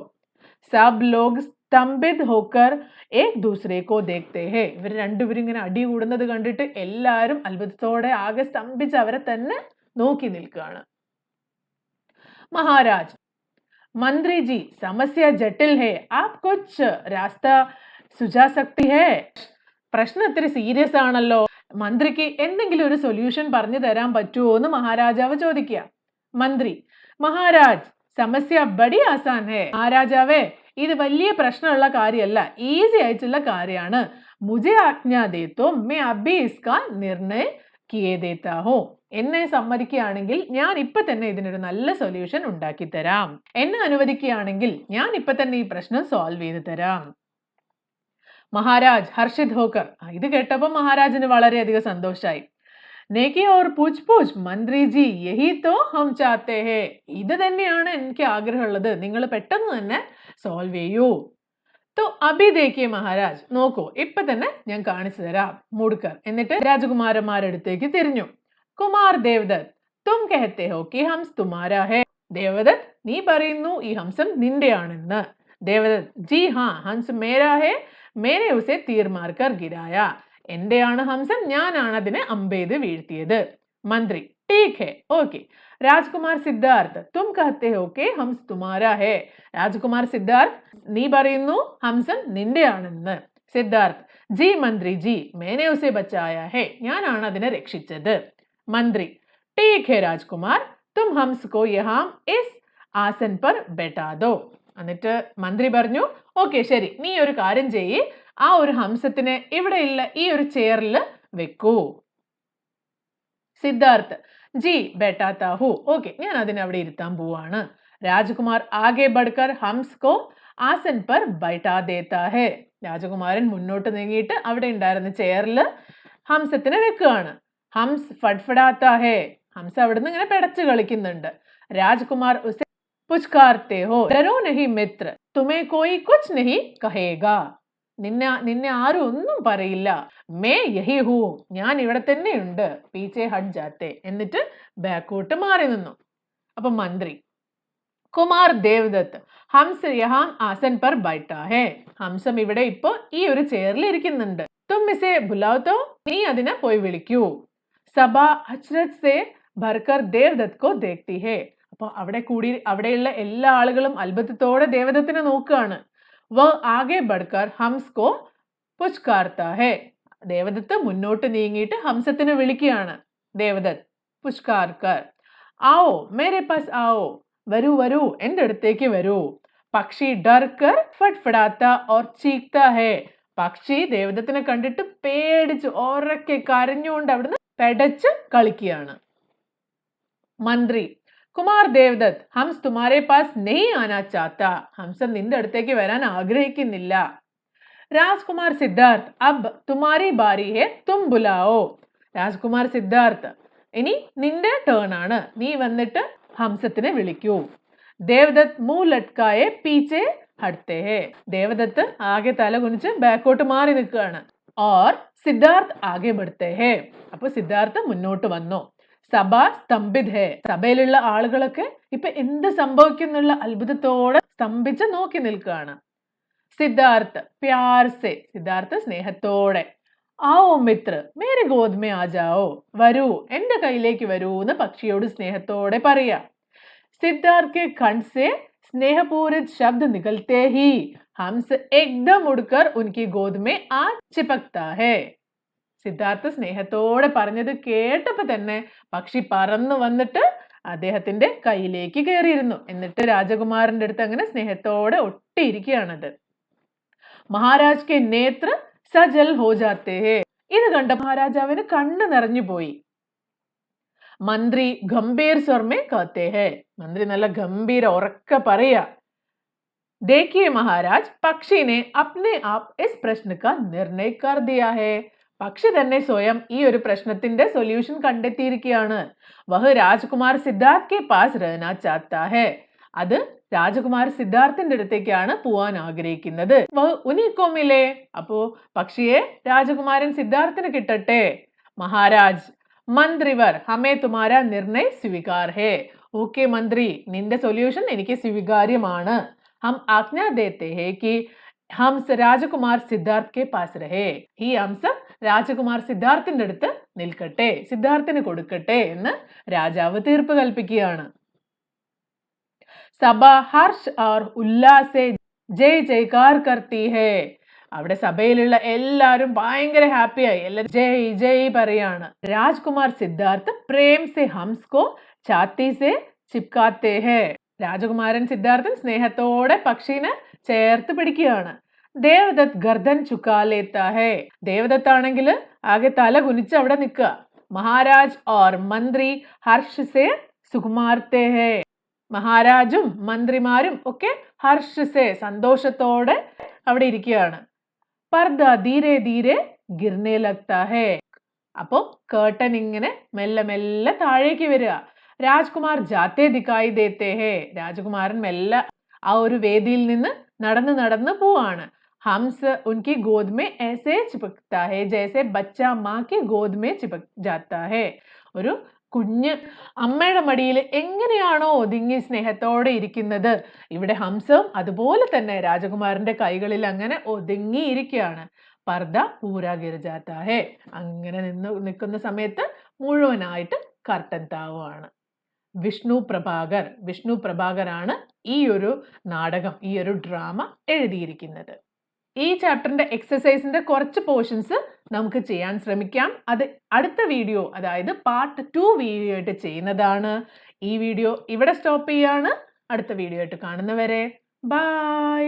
സബ് ലോഗ് സ്തംഭിത് ഹോക്കർ ഏക് ദൂസരെ കോ ദേഖ്തേ ഹേ. ഇവർ രണ്ടുപേരും ഇങ്ങനെ അടി കൂടുന്നത് കണ്ടിട്ട് എല്ലാവരും അത്ഭുതത്തോടെ ആകെ സ്തംഭിച്ച് അവരെ തന്നെ നോക്കി നിൽക്കുകയാണ്. മഹാരാജ് मंत्री जी समस्या जटिल है, आप कुछ रास्ता सुझा सकती है. പ്രശ്നം ഇത്തിരി സീരിയസ് ആണല്ലോ, മന്ത്രിക്ക് എന്തെങ്കിലും ഒരു സൊല്യൂഷൻ പറഞ്ഞു തരാൻ പറ്റുമോ എന്ന് മഹാരാജാവ് ചോദിക്കുക. മന്ത്രി മഹാരാജ് സമസ്യ ബഡി ആസാൻ ഹേ. മഹാരാജാവേ, ഇത് വലിയ പ്രശ്നമുള്ള കാര്യമല്ല, ഈസി ആയിട്ടുള്ള കാര്യമാണ്. മുझे ആജ്ഞാ ദേ തോ मैं अभी इसका निर्णय किए देता हूँ. എന്നെ സമ്മതിക്കുകയാണെങ്കിൽ ഞാൻ ഇപ്പൊ തന്നെ ഇതിനൊരു നല്ല സൊല്യൂഷൻ ഉണ്ടാക്കി തരാം. എന്നെ അനുവദിക്കുകയാണെങ്കിൽ ഞാൻ ഇപ്പൊ തന്നെ ഈ പ്രശ്നം സോൾവ് ചെയ്ത് തരാം. മഹാരാജ് ഹർഷിത് ഹോക്കർ. ഇത് കേട്ടപ്പോൾ മഹാരാജിന് വളരെയധികം സന്തോഷമായി. നേക്കി ഓർ പൂച്ച് പൂച്ച് മന്ത്രി ജി യഹി തോ ഹം ചാത്തേ ഹേ. ഇത് തന്നെയാണ് എനിക്ക് ആഗ്രഹമുള്ളത്, നിങ്ങൾ പെട്ടെന്ന് തന്നെ സോൾവ് ചെയ്യൂ. तो अभी देखिए മഹാരാജ്, നോക്കൂ ഇപ്പൊ തന്നെ ഞാൻ കാണിച്ചു തരാം. മൂഡ്കർ. എന്നിട്ട് രാജകുമാരന്മാരുടെ അടുത്തേക്ക് തിരിഞ്ഞു. കുമാർ ദേവദത്ത് തും കഹത്തെ ഹോ കി ഹംസ് തുമാരാ ഹേ. ദേവദത്ത്, നീ പറയുന്നു ഈ ഹംസം നിന്റെയാണെന്ന്. ദേവദത്ത് ജി ഹാ ഹംസ് മേരാ ഹേ, മേനെ ഉസെ തീർ മാർക്കർ ഗിരായ. എന്റെയാണ് ഹംസം, ഞാനാണ് അതിനെ അമ്പെയ്ത് വീഴ്ത്തിയത്. മന്ത്രി ठीक है ओके. രാജ്കുമാർ സിദ്ധാർത്ഥ് തും കഹത്തെ ഹോ കെ ഹംസ് തുമാരാ ഹേ. രാജ്കുമാർ സിദ്ധാർത്ഥ്, നീ പറയുന്നു ഹംസം നിന്റെയാണെന്ന്. സിദ്ധാർത്ഥ് ജി മന്ത്രി ജി മേനെ ഉസെ ബച്ചായാ ഹേ. ഞാനാണ് അതിനെ രക്ഷിച്ചത്. മന്ത്രി ठीक है രാജ്കുമാർ തും ഹംസ് കോ യഹാം ഇസ് ആസൻ പർ ബെഠാ ദോ. എന്നിട്ട് മന്ത്രി പറഞ്ഞു, ഓക്കെ ശരി, നീ ഒരു കാര്യം ചെയ്യ്, ആ ഒരു ഹംസത്തിനെ ഇവിടെയുള്ള ഈ ഒരു ചെയറിൽ വെക്കൂ. സിദ്ധാർത്ഥ് ജി ബെഠാത്താ ഹൂ. ഓക്കെ, ഞാൻ അതിനെ അവിടെ ഇരുത്താൻ പോവാണ്. രാജകുമാർ ആകെ ബഡ്കർ ഹംസ് കോ ആസൻ പർ ബൈഠാ ദേത്താ ഹേ. രാജകുമാരൻ മുന്നോട്ട് നീങ്ങിയിട്ട് അവിടെ ഉണ്ടായിരുന്ന ചെയറിൽ ഹംസത്തിനെ വെക്കുകയാണ്. ഹംസ് ഫഡ്ഫഡാത്താ ഹേ. ഹംസ അവിടുന്ന് ഇങ്ങനെ പെടച്ച് കളിക്കുന്നുണ്ട്. രാജ്കുമാർ ഉസെ പുച്കാർത്തേ ഹോ, ഡരോ നഹി മിത്ര, തുമേ കോയി കുച്ച് നഹി കഹേഗാ. നിന്നെ ആരും ഒന്നും പറയില്ല. മേ യഹി ഹൂ, ഞാൻ ഇവിടെ തന്നെയുണ്ട്. പീച്ചെ ഹട്ട് ജാത്തെ. എന്നിട്ട് ബാക്കോട്ട് മാറി നിന്നു. അപ്പൊ മന്ത്രി കുമാർ ദേവദത്ത് ഹംസ് യഹാം ആസൻ പർ ബൈഠാ ഹേ. ഹംസം ഇവിടെ ഇപ്പൊ ഈ ഒരു ചെയറിൽ ഇരിക്കുന്നുണ്ട്. തും ഇസെ ബുലാവോ, നീ അതിനെ പോയി വിളിക്കൂ. സഭ അച്ഛരത് സെ ഭർക്കർ ദേവദത്ത് കോ ദേഖ്തി ഹേ. അപ്പൊ അവിടെയുള്ള എല്ലാ ആളുകളും അത്ഭുതത്തോടെ ദേവദത്തിനെ നോക്കുകയാണ്. വ ആകെ ബഡ്കർ ഹംസ് കോ പുച്കാർത്താ ഹേ. ദേവദത്ത് മുന്നോട്ട് നീങ്ങിയിട്ട് ഹംസത്തിനെ വിളിക്കുകയാണ്. ദേവദത്ത് പുച്കാർക്കർ ആവോ മേരെ പാസ് ആവോ, വരൂ വരൂ എൻ്റെ അടുത്തേക്ക് വരൂ. പക്ഷി ഡർക്കർ ഫട്ഫടാത്ത ഓർ ചീക്താ ഹേ. പക്ഷി ദേവദത്തിനെ കണ്ടിട്ട് പേടിച്ച് ഉറക്കെ കരഞ്ഞുകൊണ്ട് അവിടുന്ന് പെടച്ച് കളിക്കുകയാണ്. മന്ത്രി കുമാർ ദേവദത്ത് ഹംസ് തുമാരെ പാസ് നെയ് ആനാ ചാത്ത. ഹംസം നിന്റെ അടുത്തേക്ക് വരാൻ ആഗ്രഹിക്കുന്നില്ല. രാജ്കുമാർ സിദ്ധാർത്ഥ് അബ് തുമാരി ബാരി ഹേ തും ബുലാവോ. രാജ്കുമാർ സിദ്ധാർത്ഥ് ഇനി നിന്റെ ടേൺ ആണ്, നീ വന്നിട്ട് ഹംസത്തിനെ വിളിക്കൂ. ദേവദത്ത് മൂ ലട്കായെ പീച്ചെ ഹട്ടെ ഹേ. ദേവദത്ത് ആകെ തല കുനിച്ച് ബാക്കോട്ട് മാറി നിൽക്കുകയാണ്. ഓർ സിദ്ധാർത്ഥ് ആകെ ബഡ്ത്തെ ഹേ. അപ്പൊ സിദ്ധാർത്ഥ് മുന്നോട്ട് വന്നു. സഭ സ്തംഭിത് ഹേ. സഭയിലുള്ള ആളുകളൊക്കെ ഇപ്പൊ എന്ത് സംഭവിക്കുന്നുള്ള അത്ഭുതത്തോടെ സ്തംഭിച്ച് നോക്കി നിൽക്കുകയാണ്. സിദ്ധാർത്ഥ് പ്യാർ സെ. സിദ്ധാർത്ഥ് സ്നേഹത്തോടെ. ആവോ മിത്ര മേരെ ഗോദ് മേ ആ ജാവോ. വരൂ എന്റെ കയ്യിലേക്ക് വരൂ എന്ന് പക്ഷിയോട് സ്നേഹത്തോടെ പറയാ. സിദ്ധാർത്ഥ് के कंठ से स्नेहपूरित शब्द निकलते ही हंस एकदम उड़कर उनकी गोद में आ चिपकता है. സിദ്ധാർത്ഥ സ്നേഹത്തോടെ പറഞ്ഞത് കേട്ടപ്പോ തന്നെ പക്ഷി പറന്നു വന്നിട്ട് അദ്ദേഹത്തിന്റെ കയ്യിലേക്ക് കയറിയിരുന്നു. എന്നിട്ട് രാജകുമാരന്റെ അടുത്ത് അങ്ങനെ സ്നേഹത്തോടെ ഒട്ടിയിരിക്കുകയാണത്. മഹാരാജ് കെ നേത്ര സജൽ ഹോ ജാത്തെ ഹേ. ഇത് കണ്ട മഹാരാജാവിന് കണ്ണു നിറഞ്ഞു പോയി. മന്ത്രി ഗംഭീർ സ്വരമേ कहते हैं. മന്ത്രി നല്ല ഗംഭീര ഉറക്കെ പറയാ. देखिए महाराज पक्षी ने अपने आप इस प्रश्न का निर्णय कर दिया है. പക്ഷി തന്നെ സ്വയം ഈ ഒരു പ്രശ്നത്തിന്റെ സൊല്യൂഷൻ കണ്ടെത്തിയിരിക്കുകയാണ്. വഹ് രാജ്കുമാർ സിദ്ധാർത്ഥ് കെ പാസ് रहना चाहता है. അത് രാജകുമാർ സിദ്ധാർത്ഥിന്റെ അടുത്തേക്കാണ് പോവാൻ ആഗ്രഹിക്കുന്നത്. വഹ് ഉന്ഹീ കോ മിലേ. അപ്പോ പക്ഷിയെ രാജകുമാരൻ സിദ്ധാർത്ഥിന് കിട്ടട്ടെ. മഹാരാജ് മന്ത്രിവർ ഹമേ തുമാരാ നിർണയ സ്വീകാർ ഹേ. ഓക്കെ മന്ത്രി, നിന്റെ സൊല്യൂഷൻ എനിക്ക് സ്വീകാര്യമാണ്. ഹം ആജ്ഞാ ദേത്തെ ഹേ കി ഹംസ് രാജകുമാർ സിദ്ധാർത്ഥ് കെ പാസ് രഹേ. ഈ ഹംസം രാജകുമാർ സിദ്ധാർത്ഥിന്റെ അടുത്ത് നിൽക്കട്ടെ, സിദ്ധാർത്ഥിന് കൊടുക്കട്ടെ എന്ന് രാജാവ് തീർപ്പ് കൽപ്പിക്കുകയാണ്. സഭ ഹർഷ് और उल्लास से जय जयकार करती है. അവിടെ സഭയിലുള്ള എല്ലാരും ഭയങ്കര ഹാപ്പിയായി, എല്ലാരും ജയ് ജയ് പറയാണ്. രാജ്കുമാർ സിദ്ധാർത്ഥ് പ്രേം സെ ഹംസ് കോ ഛാത്തി സെ ചിപ്കാത്തെ ഹേ. രാജകുമാരൻ സിദ്ധാർത്ഥൻ സ്നേഹത്തോടെ പക്ഷീനെ ചേർത്ത് പിടിക്കുകയാണ്. ദേവദത്ത് ഗർദൻ ചുക്കാ ലേത്താ ഹേ. ദേവദത്ത് ആണെങ്കിൽ ആകെ തല കുനിച്ച് അവിടെ നിൽക്കുക. മഹാരാജ് ഓർ മന്ത്രി ഹർഷ് സെ സുകുമാർത്തെ ഹേ. മഹാരാജും മന്ത്രിമാരും ഒക്കെ ഹർഷ് സെ സന്തോഷത്തോടെ അവിടെ ഇരിക്കുകയാണ്. പർദ ധീരെ ധീരെ ഗിർനെ ലഗ്താ ഹേ. അപ്പോ കേട്ടൻ ഇങ്ങനെ മെല്ലെ മെല്ലെ താഴേക്ക് വരിക. രാജ്കുമാർ ജാത്തെ ദിക്കായി ദേത്തെ ഹേ. രാജകുമാരൻ മെല്ലെ ആ ഒരു വേദിയിൽ നിന്ന് നടന്ന് നടന്ന് പോവാണ്. ഹംസ് ഉൻകി ഗോദ് മേ ऐसे चिपकता है जैसे बच्चा माँ की गोद में चिपक जाता है. ഒരു കുഞ്ഞ് അമ്മയുടെ മടിയിൽ എങ്ങനെയാണോ ഒതുങ്ങി സ്നേഹത്തോടെ ഇരിക്കുന്നത്, ഇവിടെ ഹംസവും അതുപോലെ തന്നെ രാജകുമാരന്റെ കൈകളിൽ അങ്ങനെ ഒതുങ്ങിയിരിക്കുകയാണ്. പർദ പൂരാ ഗിർ ജാത്താ ഹേ. അങ്ങനെ നിൽക്കുന്ന സമയത്ത് മുഴുവനായിട്ട് കർട്ടൻ താവുകയാണ്. വിഷ്ണു പ്രഭാകറാണ് ഈ ഒരു നാടകം, ഈ ഒരു ഡ്രാമ എഴുതിയിരിക്കുന്നത്. ഈ ചാപ്റ്ററിന്റെ എക്സസൈസിന്റെ കുറച്ച് പോർഷൻസ് നമുക്ക് ചെയ്യാൻ ശ്രമിക്കാം. അത് അടുത്ത വീഡിയോ, അതായത് പാർട്ട് 2 വീഡിയോ ആയിട്ട് ചെയ്യുന്നതാണ്. ഈ വീഡിയോ ഇവിടെ സ്റ്റോപ്പ് ചെയ്യാണ്. അടുത്ത വീഡിയോ ആയിട്ട് കാണുന്നവരെ ബൈ.